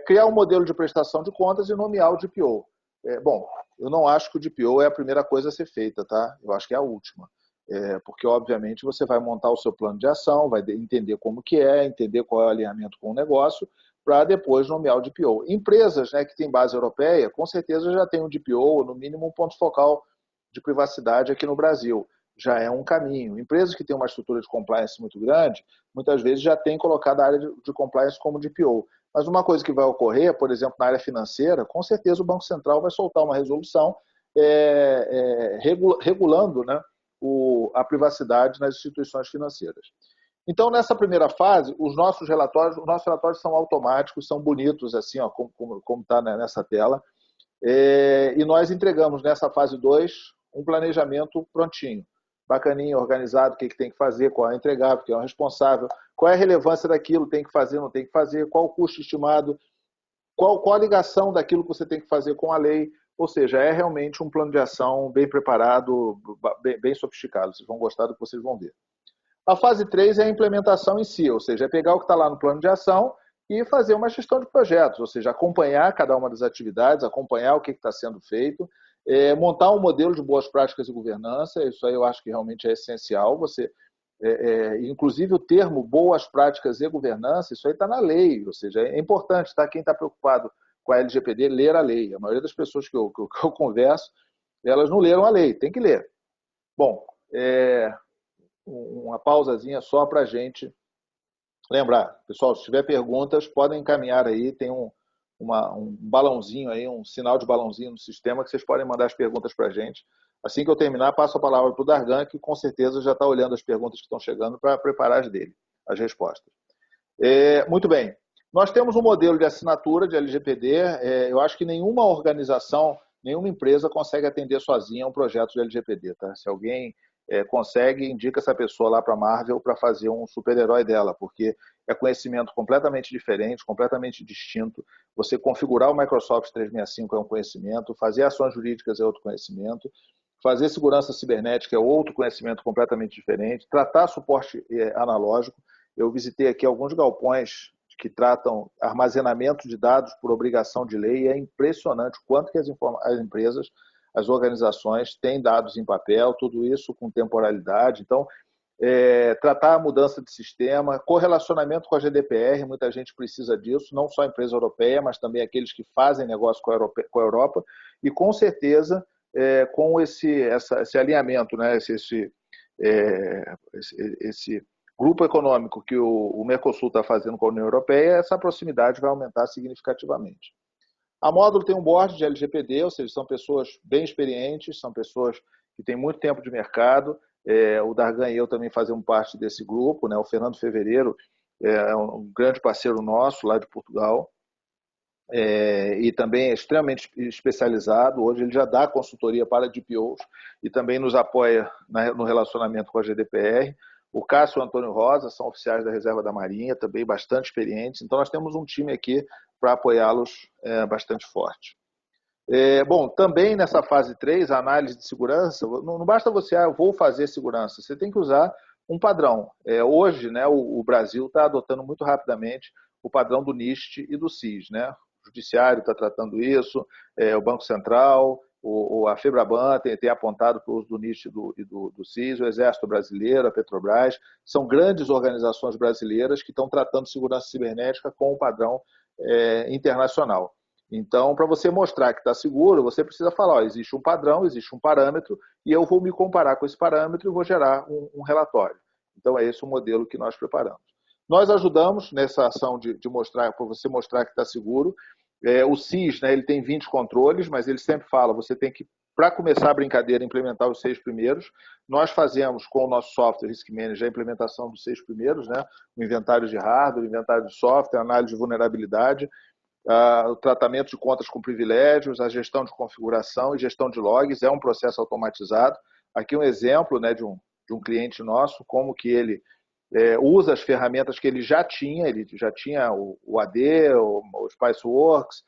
Criar um modelo de prestação de contas e nomear o DPO. Bom, eu não acho que o DPO é a primeira coisa a ser feita, tá? Eu acho que é a última. Porque, obviamente, você vai montar o seu plano de ação, vai entender como que entender qual é o alinhamento com o negócio, para depois nomear o DPO. Empresas, né, que têm base europeia, com certeza já tem um DPO, ou no mínimo um ponto focal de privacidade aqui no Brasil. Já é um caminho. Empresas que têm uma estrutura de compliance muito grande, muitas vezes já têm colocado a área de compliance como DPO. Mas uma coisa que vai ocorrer, por exemplo, na área financeira, com certeza o Banco Central vai soltar uma resolução regulando, né, a privacidade nas instituições financeiras. Então, nessa primeira fase, os nossos relatórios são automáticos, são bonitos, assim, ó, como está nessa tela. E nós entregamos nessa fase 2 um planejamento prontinho, bacaninho, organizado, o que tem que fazer, qual é o entregável, quem é o responsável, qual é a relevância daquilo, tem que fazer, não tem que fazer, qual o custo estimado, qual a ligação daquilo que você tem que fazer com a lei. Ou seja, é realmente um plano de ação bem preparado, bem sofisticado. Vocês vão gostar do que vocês vão ver. A fase 3 é a implementação em si, ou seja, é pegar o que está lá no plano de ação e fazer uma gestão de projetos, ou seja, acompanhar cada uma das atividades, acompanhar o que está sendo feito, montar um modelo de boas práticas e governança. Isso aí eu acho que realmente é essencial. Você, inclusive o termo boas práticas e governança, isso aí está na lei, ou seja, é importante, tá? Quem está preocupado com a LGPD, ler a lei. A maioria das pessoas que eu converso, elas não leram a lei, tem que ler. Bom, uma pausazinha só para a gente lembrar. Pessoal, se tiver perguntas, podem encaminhar aí, tem um balãozinho aí, um sinal de balãozinho no sistema que vocês podem mandar as perguntas para a gente. Assim que eu terminar, passo a palavra para o Dargan, que com certeza já está olhando as perguntas que estão chegando para preparar as dele, as respostas. Muito bem. Nós temos um modelo de assinatura de LGPD. Eu acho que nenhuma organização, nenhuma empresa consegue atender sozinha um projeto de LGPD. Tá? Se alguém consegue, indica essa pessoa lá para a Marvel para fazer um super-herói dela, porque é conhecimento completamente diferente, completamente distinto. Você configurar o Microsoft 365 é um conhecimento, fazer ações jurídicas é outro conhecimento, fazer segurança cibernética é outro conhecimento completamente diferente, tratar suporte analógico. Eu visitei aqui alguns galpões que tratam armazenamento de dados por obrigação de lei e é impressionante o quanto que as empresas, as organizações têm dados em papel, tudo isso com temporalidade. Então, tratar a mudança de sistema, correlacionamento com a GDPR, muita gente precisa disso, não só a empresa europeia, mas também aqueles que fazem negócio com a Europa, e com certeza com esse alinhamento, né, esse grupo econômico que o Mercosul está fazendo com a União Europeia, essa proximidade vai aumentar significativamente. A Módulo tem um board de LGPD, ou seja, são pessoas bem experientes, são pessoas que têm muito tempo de mercado. O Dargan e eu também fazemos parte desse grupo, né? O Fernando Fevereiro é um grande parceiro nosso lá de Portugal e também é extremamente especializado. Hoje ele já dá consultoria para DPOs e também nos apoia no relacionamento com a GDPR. O Cássio e o Antônio Rosa são oficiais da Reserva da Marinha, também bastante experientes. Então, nós temos um time aqui para apoiá-los bastante forte. Bom, também nessa fase 3, a análise de segurança, não basta você, eu vou fazer segurança, você tem que usar um padrão. Hoje, né, o Brasil está adotando muito rapidamente o padrão do NIST e do SIS. Né? O Judiciário está tratando isso, o Banco Central, a FEBRABAN tem apontado para o uso do NIST e do SIS, o Exército Brasileiro, a Petrobras, são grandes organizações brasileiras que estão tratando segurança cibernética com o padrão internacional. Então, para você mostrar que está seguro, você precisa falar, existe um padrão, existe um parâmetro, e eu vou me comparar com esse parâmetro e vou gerar um relatório. Então, é esse o modelo que nós preparamos. Nós ajudamos nessa ação de mostrar, para você mostrar que está seguro. O SIS, né, ele tem 20 controles, mas ele sempre fala, você tem que, para começar a brincadeira, implementar os 6 primeiros. Nós fazemos com o nosso software Risk Manager a implementação dos 6 primeiros, né? O inventário de hardware, o inventário de software, a análise de vulnerabilidade, o tratamento de contas com privilégios, a gestão de configuração e gestão de logs. É um processo automatizado. Aqui um exemplo, né, de um cliente nosso, como que ele usa as ferramentas que ele já tinha o AD, o Spiceworks,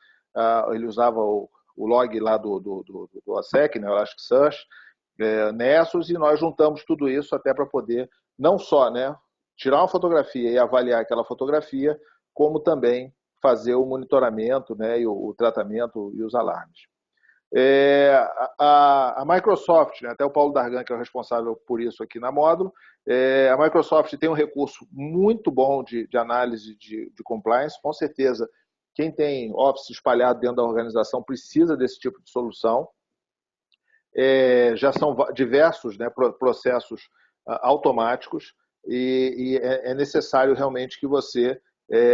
ele usava o log lá do OSEC, né, o Elasticsearch, Nessus, e nós juntamos tudo isso até para poder não só, né, tirar uma fotografia e avaliar aquela fotografia, como também fazer o monitoramento, né, e o tratamento e os alarmes. A Microsoft, né, até o Paulo Dargan, que é o responsável por isso aqui na Módulo, a Microsoft tem um recurso muito bom de análise de compliance. Com certeza, quem tem Office espalhado dentro da organização precisa desse tipo de solução. Já são diversos, né, processos automáticos e é necessário realmente que você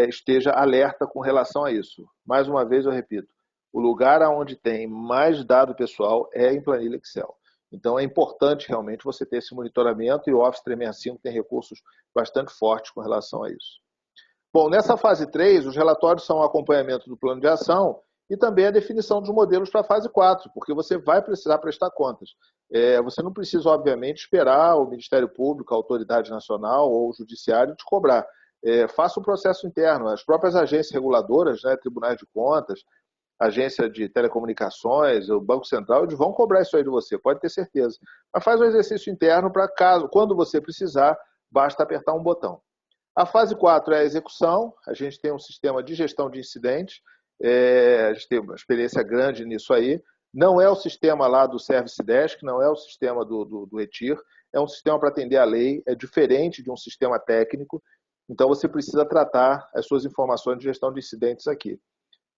esteja alerta com relação a isso. Mais uma vez eu repito, o lugar onde tem mais dado pessoal é em planilha Excel. Então é importante realmente você ter esse monitoramento, e o Office 365 tem recursos bastante fortes com relação a isso. Bom, nessa fase 3, os relatórios são o acompanhamento do plano de ação e também a definição dos modelos para a fase 4, porque você vai precisar prestar contas. Você não precisa, obviamente, esperar o Ministério Público, a Autoridade Nacional ou o Judiciário te cobrar. Faça o processo interno. As próprias agências reguladoras, né, tribunais de contas, agência de telecomunicações, o Banco Central, eles vão cobrar isso aí de você, pode ter certeza. Mas faz um exercício interno para caso, quando você precisar, basta apertar um botão. A fase 4 é a execução. A gente tem um sistema de gestão de incidentes. A gente tem uma experiência grande nisso aí. Não é o sistema lá do Service Desk, não é o sistema do ETIR. É um sistema para atender a lei. É diferente de um sistema técnico. Então, você precisa tratar as suas informações de gestão de incidentes aqui.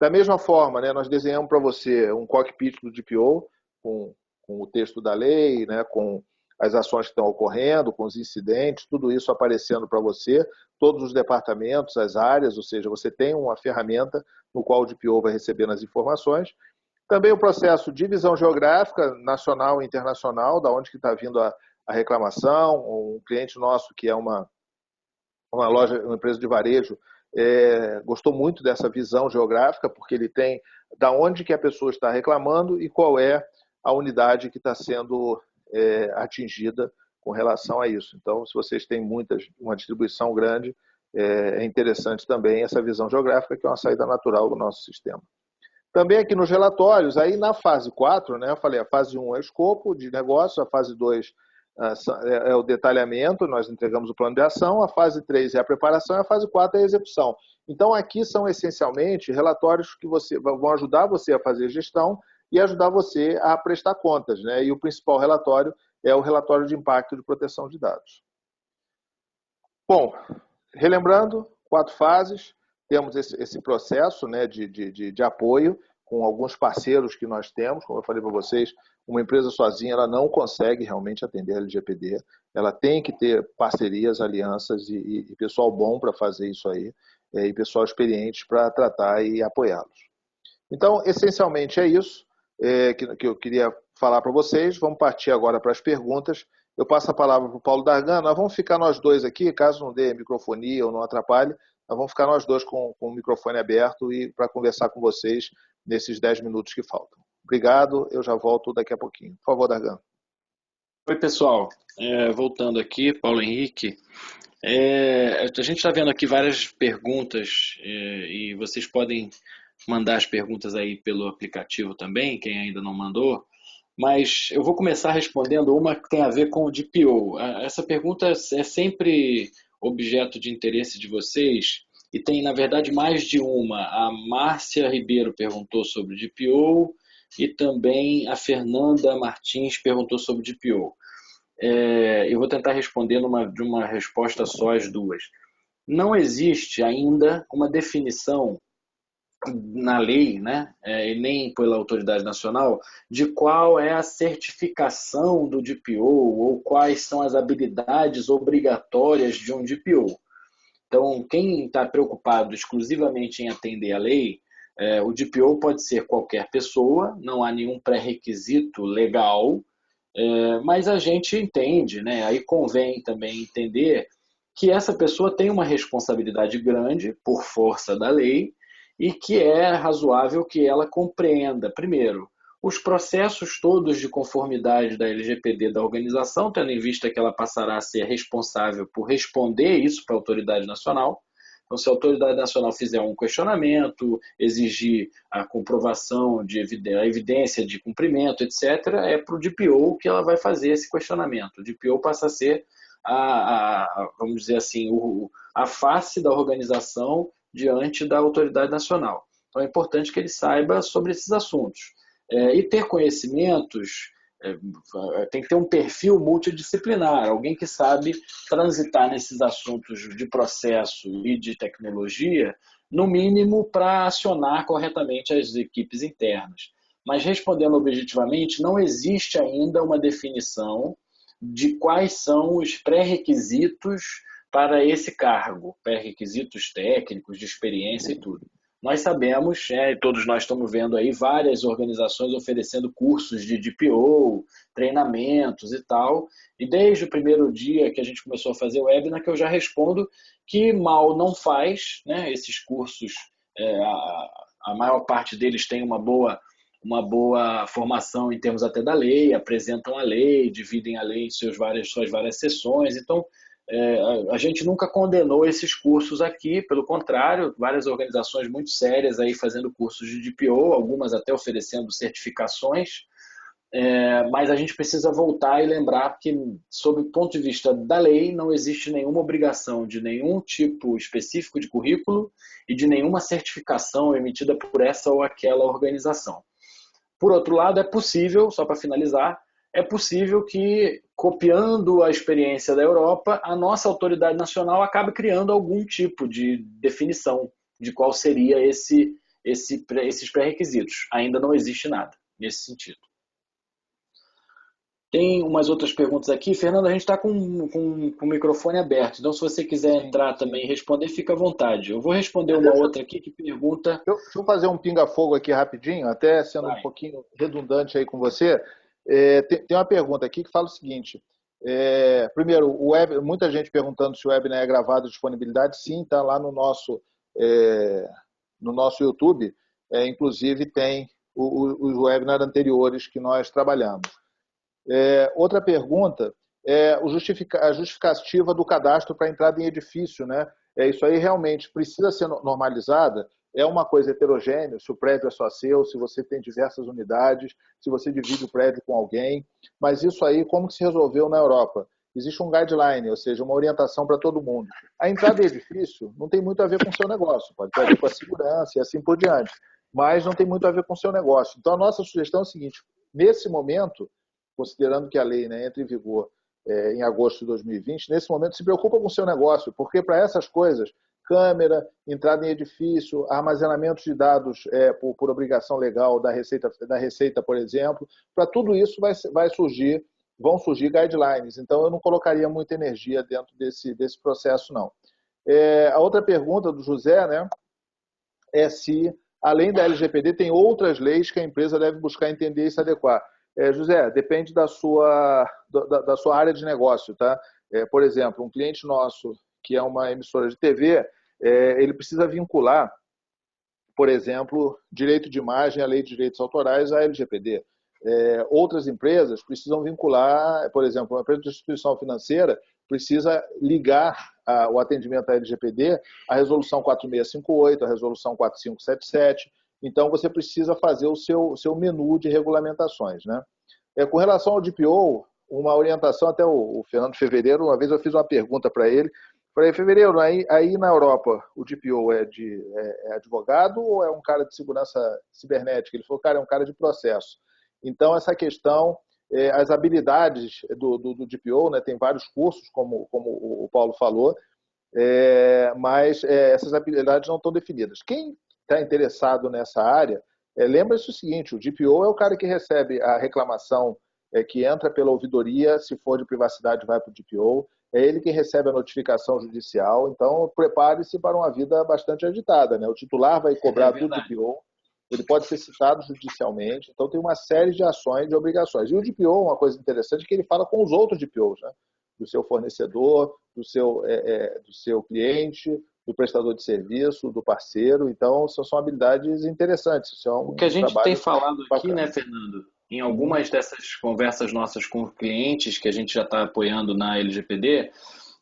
Da mesma forma, né, nós desenhamos para você um cockpit do DPO, com o texto da lei, né, com as ações que estão ocorrendo, com os incidentes, tudo isso aparecendo para você, todos os departamentos, as áreas, ou seja, você tem uma ferramenta no qual o DPO vai recebendo as informações. Também o processo de visão geográfica, nacional e internacional, da onde que está vindo a reclamação. Um cliente nosso que é uma loja, uma empresa de varejo, gostou muito dessa visão geográfica, porque ele tem da onde que a pessoa está reclamando e qual é a unidade que está sendo atingida com relação a isso. Então, se vocês têm uma distribuição grande, é interessante também essa visão geográfica, que é uma saída natural do nosso sistema. Também aqui nos relatórios, aí na fase 4, né, eu falei, a fase 1 é o escopo de negócio, a fase 2 é o detalhamento, nós entregamos o plano de ação, a fase 3 é a preparação e a fase 4 é a execução. Então, aqui são essencialmente relatórios que vão ajudar você a fazer gestão e ajudar você a prestar contas, né? E o principal relatório é o relatório de impacto de proteção de dados. Bom, relembrando, 4 fases, temos esse processo, né, de apoio com alguns parceiros que nós temos. Como eu falei para vocês, uma empresa sozinha ela não consegue realmente atender a LGPD, ela tem que ter parcerias, alianças e pessoal bom para fazer isso aí, e pessoal experiente para tratar e apoiá-los. Então, essencialmente é isso que eu queria falar para vocês. Vamos partir agora para as perguntas. Eu passo a palavra para o Paulo Dargan. Nós vamos ficar nós dois aqui, caso não dê microfonia ou não atrapalhe, nós vamos ficar nós dois com o microfone aberto e para conversar com vocês nesses 10 minutos que faltam. Obrigado, eu já volto daqui a pouquinho. Por favor, Dargan. Oi, pessoal. Voltando aqui, Paulo Henrique. A gente está vendo aqui várias perguntas e vocês podem mandar as perguntas aí pelo aplicativo também, quem ainda não mandou. Mas eu vou começar respondendo uma que tem a ver com o DPO. Essa pergunta é sempre objeto de interesse de vocês e tem, na verdade, mais de uma. A Márcia Ribeiro perguntou sobre o DPO e também a Fernanda Martins perguntou sobre o DPO. Eu vou tentar responder de uma resposta só as duas. Não existe ainda uma definição na lei, né, e nem pela autoridade nacional, de qual é a certificação do DPO ou quais são as habilidades obrigatórias de um DPO. Então, quem está preocupado exclusivamente em atender a lei, o DPO pode ser qualquer pessoa, não há nenhum pré-requisito legal, mas a gente entende, né, aí convém também entender que essa pessoa tem uma responsabilidade grande por força da lei e que é razoável que ela compreenda, primeiro, os processos todos de conformidade da LGPD da organização, tendo em vista que ela passará a ser responsável por responder isso para a autoridade nacional. Então, se a autoridade nacional fizer um questionamento, exigir a comprovação de a evidência de cumprimento, etc., é para o DPO que ela vai fazer esse questionamento. O DPO passa a ser, vamos dizer assim, a face da organização diante da autoridade nacional. Então, é importante que ele saiba sobre esses assuntos. E ter conhecimentos, tem que ter um perfil multidisciplinar, alguém que sabe transitar nesses assuntos de processo e de tecnologia, no mínimo para acionar corretamente as equipes internas. Mas, respondendo objetivamente, não existe ainda uma definição de quais são os pré-requisitos para esse cargo, pré-requisitos técnicos, de experiência e tudo. Nós sabemos, todos nós estamos vendo aí várias organizações oferecendo cursos de DPO, treinamentos e tal, e desde o primeiro dia que a gente começou a fazer o webinar, que eu já respondo que mal não faz, né? Esses cursos, a maior parte deles tem uma boa formação em termos até da lei, apresentam a lei, dividem a lei em suas várias sessões, então a gente nunca condenou esses cursos aqui, pelo contrário, várias organizações muito sérias aí fazendo cursos de DPO, algumas até oferecendo certificações, mas a gente precisa voltar e lembrar que, sob o ponto de vista da lei, não existe nenhuma obrigação de nenhum tipo específico de currículo e de nenhuma certificação emitida por essa ou aquela organização. Por outro lado, é possível, só para finalizar, é possível que, copiando a experiência da Europa, a nossa autoridade nacional acabe criando algum tipo de definição de qual seria esses pré-requisitos. Ainda não existe nada nesse sentido. Tem umas outras perguntas aqui. Fernando, a gente está com o microfone aberto, então se você quiser entrar também e responder, fica à vontade. Eu vou responder uma outra aqui que pergunta... Deixa eu fazer um pinga-fogo aqui rapidinho, até sendo um pouquinho redundante aí com você. Tem uma pergunta aqui que fala o seguinte. Primeiro, muita gente perguntando se o webinar é gravado de disponibilidade. Sim, está lá no nosso YouTube. Inclusive, tem os webinars anteriores que nós trabalhamos. Outra pergunta é a justificativa do cadastro para entrada em edifício, né? Isso aí realmente precisa ser normalizada. É uma coisa heterogênea, se o prédio é só seu, se você tem diversas unidades, se você divide o prédio com alguém. Mas isso aí, como que se resolveu na Europa? Existe um guideline, ou seja, uma orientação para todo mundo. A entrada em edifício não tem muito a ver com o seu negócio, pode ter a ver com a segurança e assim por diante, mas não tem muito a ver com o seu negócio. Então, a nossa sugestão é o seguinte, nesse momento, considerando que a lei, né, entra em vigor em agosto de 2020, nesse momento se preocupa com o seu negócio, porque para essas coisas, câmera, entrada em edifício, armazenamento de dados por obrigação legal da Receita, por exemplo, para tudo isso vão surgir guidelines. Então, eu não colocaria muita energia dentro desse processo, não. A outra pergunta do José, né, é se, além da LGPD, tem outras leis que a empresa deve buscar entender e se adequar. José, depende da sua área de negócio, tá? Por exemplo, um cliente nosso que é uma emissora de TV, ele precisa vincular, por exemplo, direito de imagem, a lei de direitos autorais, à LGPD. Outras empresas precisam vincular, por exemplo, uma empresa de instituição financeira precisa ligar o atendimento à LGPD à resolução 4658, à resolução 4577. Então, você precisa fazer o seu menu de regulamentações, né? Com relação ao DPO, uma orientação, até o Fernando Fevereiro, uma vez eu fiz uma pergunta para ele, falei, Fevereiro, aí na Europa o DPO é advogado ou é um cara de segurança cibernética? Ele falou, cara, é um cara de processo. Então, essa questão, as habilidades do DPO, né, tem vários cursos, como o Paulo falou, mas essas habilidades não estão definidas. Quem está interessado nessa área, lembra-se o seguinte, o DPO é o cara que recebe a reclamação que entra pela ouvidoria, se for de privacidade vai para o DPO, é ele que recebe a notificação judicial, então prepare-se para uma vida bastante agitada, né? O titular vai cobrar do DPO, ele pode ser citado judicialmente, então tem uma série de ações, de obrigações. E o DPO, uma coisa interessante, é que ele fala com os outros DPOs, né? Do seu fornecedor, do seu cliente, do prestador de serviço, do parceiro. Então, são habilidades interessantes. O que a gente tem falado aqui, né, Fernando, em algumas dessas conversas nossas com clientes que a gente já está apoiando na LGPD,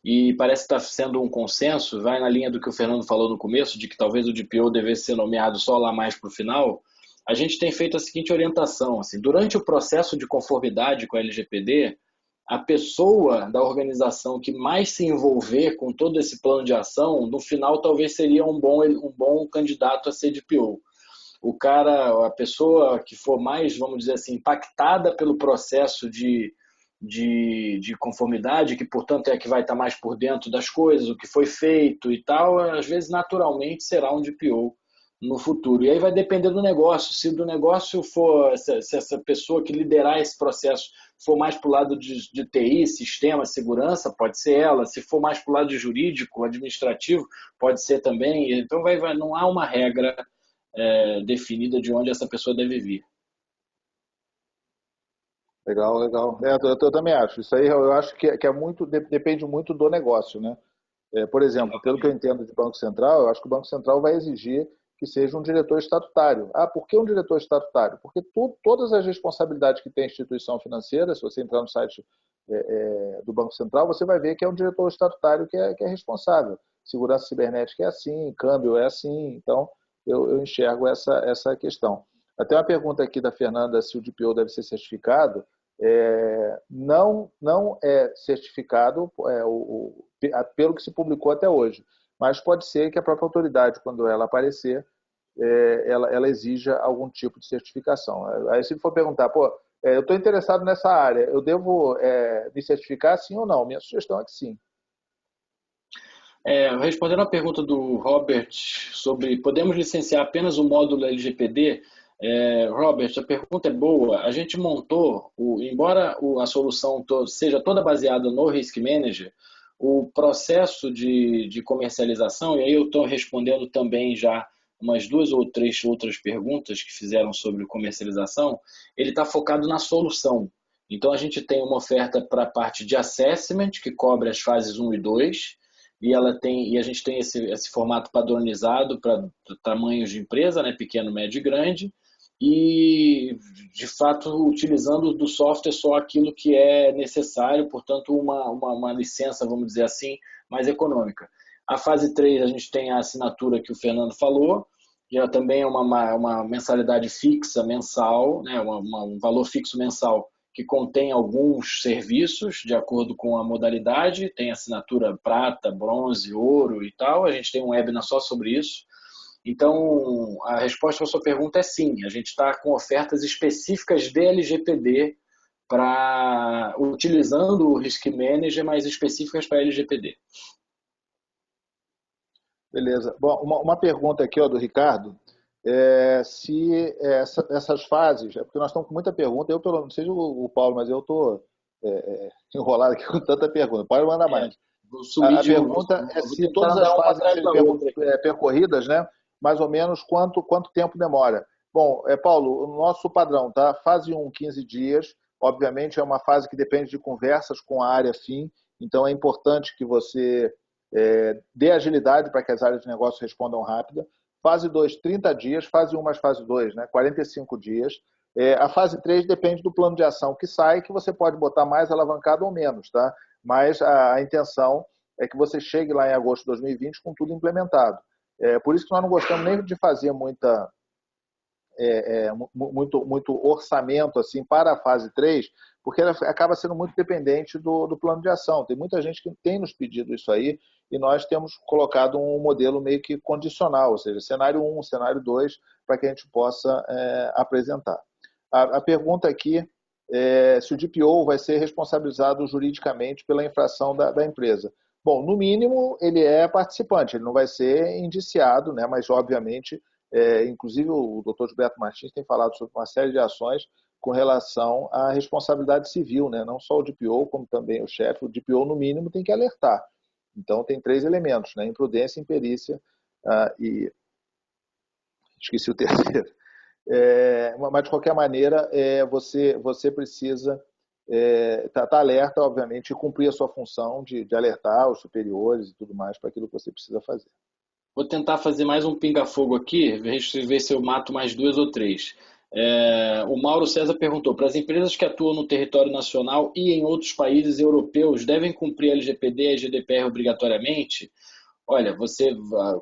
e parece estar sendo um consenso, vai na linha do que o Fernando falou no começo, de que talvez o DPO devesse ser nomeado só lá mais para o final, a gente tem feito a seguinte orientação, assim, durante o processo de conformidade com a LGPD, a pessoa da organização que mais se envolver com todo esse plano de ação, no final talvez seria um bom candidato a ser DPO. A pessoa que for mais, vamos dizer assim, impactada pelo processo de conformidade, que portanto é a que vai estar mais por dentro das coisas, o que foi feito e tal, às vezes naturalmente será um DPO no futuro. E aí vai depender do negócio. Se do negócio for, se essa pessoa que liderar esse processo for mais para o lado de TI, sistema, segurança, pode ser ela. Se for mais para o lado de jurídico, administrativo, pode ser também. Então não há uma regra definida de onde essa pessoa deve vir. Legal, legal. Eu também acho. Isso aí eu acho que depende muito do negócio, né? Por exemplo, pelo que eu entendo de Banco Central, eu acho que o Banco Central vai exigir que seja um diretor estatutário. Por que um diretor estatutário? Porque todas as responsabilidades que tem a instituição financeira, se você entrar no site do Banco Central, você vai ver que é um diretor estatutário que é responsável. Segurança cibernética é assim, câmbio é assim, então eu enxergo essa questão. Até uma pergunta aqui da Fernanda se o DPO deve ser certificado. Não é certificado pelo que se publicou até hoje, mas pode ser que a própria autoridade, quando ela aparecer, ela exija algum tipo de certificação. Aí se for perguntar, pô, eu estou interessado nessa área, eu devo me certificar sim ou não? Minha sugestão é que sim. Respondendo à pergunta do Robert sobre podemos licenciar apenas o módulo LGPD, Robert, a pergunta é boa. A gente montou, embora a solução seja toda baseada no Risk Manager, o processo de comercialização, e aí eu estou respondendo também já umas duas ou três outras perguntas que fizeram sobre comercialização, ele está focado na solução. Então a gente tem uma oferta para a parte de assessment, que cobre as fases 1 e 2, e a gente tem esse formato padronizado para tamanhos de empresa, né, pequeno, médio e grande, e de fato utilizando do software só aquilo que é necessário, portanto uma licença, vamos dizer assim, mais econômica. A fase 3 a gente tem a assinatura que o Fernando falou, já também é uma mensalidade fixa mensal, né, um valor fixo mensal que contém alguns serviços de acordo com a modalidade, tem assinatura prata, bronze, ouro e tal, a gente tem um webinar só sobre isso. Então, a resposta para a sua pergunta é sim, a gente está com ofertas específicas de LGPD utilizando o Risk Manager, mas específicas para LGPD. Beleza. Bom, uma pergunta aqui do Ricardo, se essas fases, porque nós estamos com muita pergunta, não sei o Paulo, mas eu estou enrolado aqui com tanta pergunta. Pode mandar mais. A pergunta é se todas as fases serem percorridas, né? Mais ou menos quanto tempo demora. Bom, Paulo, o nosso padrão, tá? Fase 1, 15 dias. Obviamente é uma fase que depende de conversas com a área fim, então é importante que você dê agilidade para que as áreas de negócio respondam rápida. Fase 2, 30 dias. Fase 1 mais fase 2, né? 45 dias. A fase 3 depende do plano de ação que sai, que você pode botar mais alavancado ou menos, tá? Mas a intenção é que você chegue lá em agosto de 2020 com tudo implementado. Por isso que nós não gostamos nem de fazer muito orçamento assim para a fase 3, porque ela acaba sendo muito dependente do plano de ação. Tem muita gente que tem nos pedido isso aí e nós temos colocado um modelo meio que condicional, ou seja, cenário 1, cenário 2, para que a gente possa apresentar. A pergunta aqui é se o DPO vai ser responsabilizado juridicamente pela infração da empresa. Bom, no mínimo, ele é participante, ele não vai ser indiciado, né? Mas, obviamente, inclusive o Dr. Gilberto Martins tem falado sobre uma série de ações com relação à responsabilidade civil, né? Não só o DPO, como também o chefe. O DPO, no mínimo, tem que alertar. Então, tem 3 elementos, né? Imprudência, imperícia e... esqueci o terceiro. Mas, de qualquer maneira, você precisa estar alerta, obviamente, e cumprir a sua função de alertar os superiores e tudo mais para aquilo que você precisa fazer. Vou tentar fazer mais um pinga-fogo aqui, ver se eu mato mais 2 ou 3. O Mauro César perguntou, para as empresas que atuam no território nacional e em outros países europeus, devem cumprir a LGPD e a GDPR obrigatoriamente? Olha,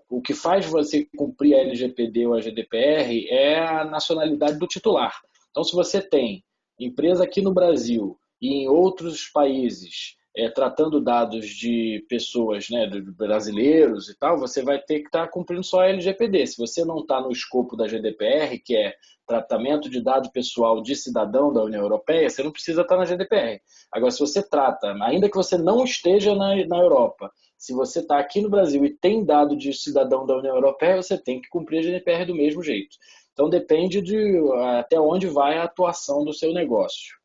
o que faz você cumprir a LGPD ou a GDPR é a nacionalidade do titular. Então, se você tem empresa aqui no Brasil e em outros países tratando dados de pessoas, né, de brasileiros e tal, você vai ter que estar cumprindo só a LGPD. Se você não está no escopo da GDPR, que é tratamento de dado pessoal de cidadão da União Europeia, você não precisa estar na GDPR. Agora, se você trata, ainda que você não esteja na Europa, se você está aqui no Brasil e tem dado de cidadão da União Europeia, você tem que cumprir a GDPR do mesmo jeito. Então depende de até onde vai a atuação do seu negócio.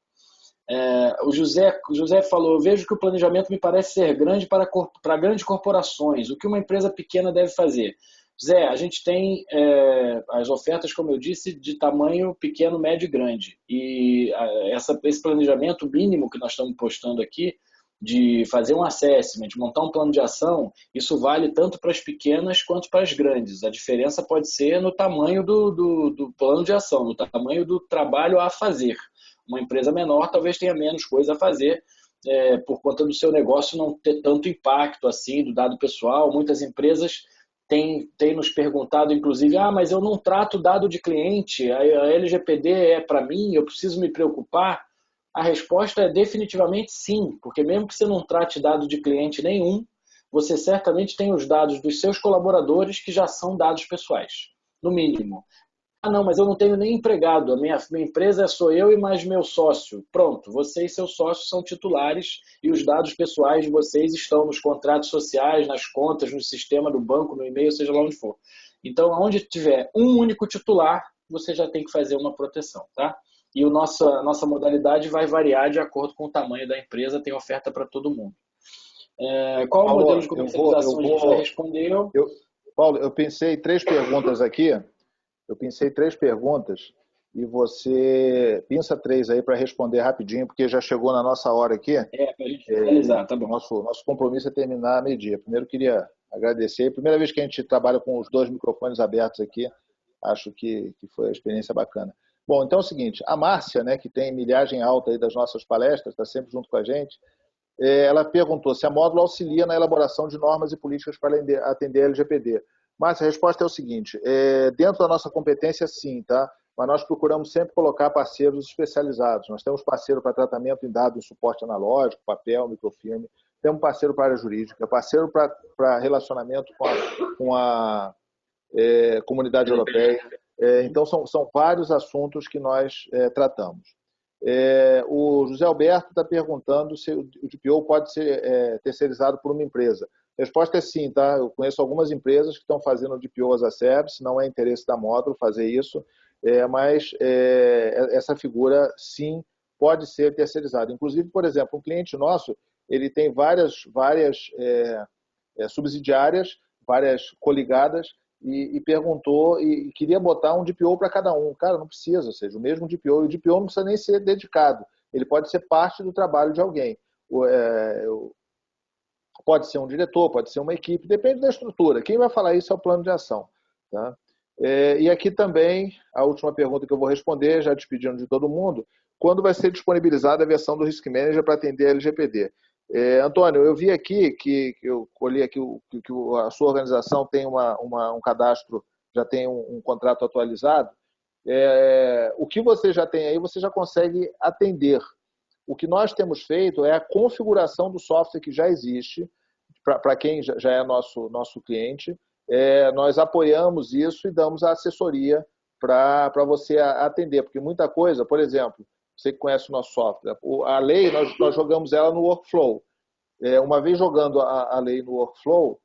O José falou, vejo que o planejamento me parece ser grande para grandes corporações. O que uma empresa pequena deve fazer? Zé, a gente tem as ofertas, como eu disse, de tamanho pequeno, médio e grande. E esse planejamento mínimo que nós estamos postando aqui, de fazer um assessment, montar um plano de ação, isso vale tanto para as pequenas quanto para as grandes. A diferença pode ser no tamanho do plano de ação, no tamanho do trabalho a fazer. Uma empresa menor talvez tenha menos coisa a fazer, por conta do seu negócio não ter tanto impacto assim do dado pessoal. Muitas empresas tem nos perguntado, inclusive, mas eu não trato dado de cliente, a LGPD é para mim, eu preciso me preocupar? A resposta é definitivamente sim, porque mesmo que você não trate dado de cliente nenhum, você certamente tem os dados dos seus colaboradores que já são dados pessoais, no mínimo. Não, mas eu não tenho nem empregado. A minha empresa sou eu e mais meu sócio. Pronto, você e seu sócio são titulares e os dados pessoais de vocês estão nos contratos sociais, nas contas, no sistema do banco, no e-mail, seja lá onde for. Então, onde tiver um único titular, você já tem que fazer uma proteção, tá? E a nossa modalidade vai variar de acordo com o tamanho da empresa, tem oferta para todo mundo. Qual o modelo de comercialização a gente já respondeu? Paulo, eu pensei três perguntas aqui. E você pensa três aí para responder rapidinho, porque já chegou na nossa hora aqui. Para a gente finalizar, tá bom. Nosso compromisso é terminar a meio-dia. Primeiro, queria agradecer. Primeira vez que a gente trabalha com os dois microfones abertos aqui, acho que foi uma experiência bacana. Bom, então é o seguinte, a Márcia, né, que tem milhagem alta aí das nossas palestras, está sempre junto com a gente, ela perguntou se a Módulo auxilia na elaboração de normas e políticas para atender a LGPD. Mas a resposta é o seguinte, dentro da nossa competência, sim, tá? Mas nós procuramos sempre colocar parceiros especializados. Nós temos parceiro para tratamento em dados e suporte analógico, papel, microfilme, temos parceiro para a área jurídica, parceiro para relacionamento com a comunidade europeia. Então, são vários assuntos que nós tratamos. O José Alberto está perguntando se o DPO pode ser terceirizado por uma empresa. A resposta é sim, tá? Eu conheço algumas empresas que estão fazendo o DPO as a service, não é interesse da Módulo fazer isso, mas essa figura, sim, pode ser terceirizada. Inclusive, por exemplo, um cliente nosso, ele tem várias subsidiárias, várias coligadas, e perguntou e queria botar um DPO para cada um. Cara, não precisa, ou seja, o mesmo DPO, e o DPO não precisa nem ser dedicado, ele pode ser parte do trabalho de alguém. Pode ser um diretor, pode ser uma equipe, depende da estrutura. Quem vai falar isso é o plano de ação. Tá? E aqui também, a última pergunta que eu vou responder, já despedindo de todo mundo, quando vai ser disponibilizada a versão do Risk Manager para atender a LGPD? Antônio, eu vi aqui que eu colhi aqui que a sua organização tem um cadastro, já tem um contrato atualizado. O que você já tem aí, você já consegue atender. O que nós temos feito é a configuração do software que já existe, para quem já é nosso cliente. Nós apoiamos isso e damos a assessoria para você atender, porque muita coisa, por exemplo, você que conhece o nosso software, a lei, nós jogamos ela no workflow. Uma vez jogando a lei no workflow,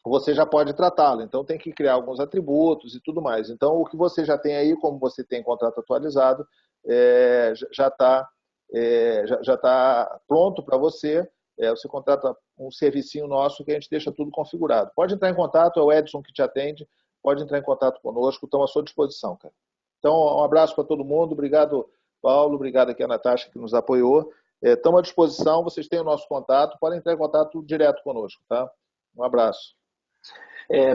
você já pode tratá-la. Então, tem que criar alguns atributos e tudo mais. Então, o que você já tem aí, como você tem contrato atualizado, já está pronto para você. Você contrata um servicinho nosso que a gente deixa tudo configurado. Pode entrar em contato, é o Edson que te atende, pode entrar em contato conosco, estamos à sua disposição, cara. Então, um abraço para todo mundo, obrigado, Paulo, obrigado aqui a Natasha que nos apoiou. Estamos à disposição, vocês têm o nosso contato, podem entrar em contato direto conosco, tá? Um abraço.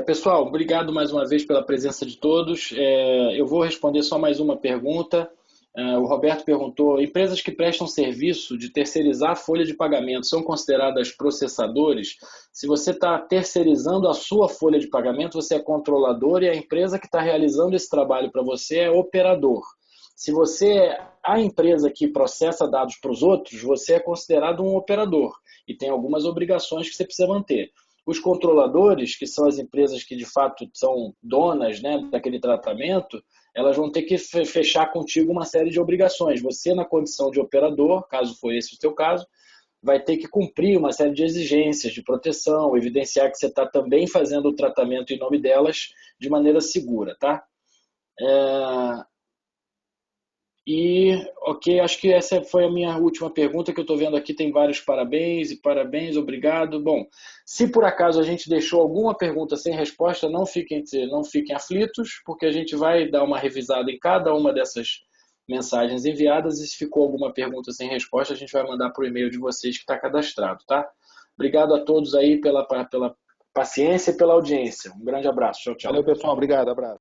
Pessoal, obrigado mais uma vez pela presença de todos. Eu vou responder só mais uma pergunta. O Roberto perguntou, empresas que prestam serviço de terceirizar a folha de pagamento são consideradas processadores? Se você está terceirizando a sua folha de pagamento, você é controlador e a empresa que está realizando esse trabalho para você é operador. Se você é a empresa que processa dados para os outros, você é considerado um operador e tem algumas obrigações que você precisa manter. Os controladores, que são as empresas que de fato são donas, né, daquele tratamento, elas vão ter que fechar contigo uma série de obrigações. Você, na condição de operador, caso for esse o seu caso, vai ter que cumprir uma série de exigências de proteção, evidenciar que você está também fazendo o tratamento em nome delas de maneira segura, tá? Ok, acho que essa foi a minha última pergunta, que eu estou vendo aqui, tem vários parabéns, obrigado. Bom, se por acaso a gente deixou alguma pergunta sem resposta, não fiquem aflitos, porque a gente vai dar uma revisada em cada uma dessas mensagens enviadas e se ficou alguma pergunta sem resposta, a gente vai mandar para o e-mail de vocês que está cadastrado, tá? Obrigado a todos aí pela paciência e pela audiência. Um grande abraço. Tchau, tchau. Valeu, pessoal. Obrigado. Abraço.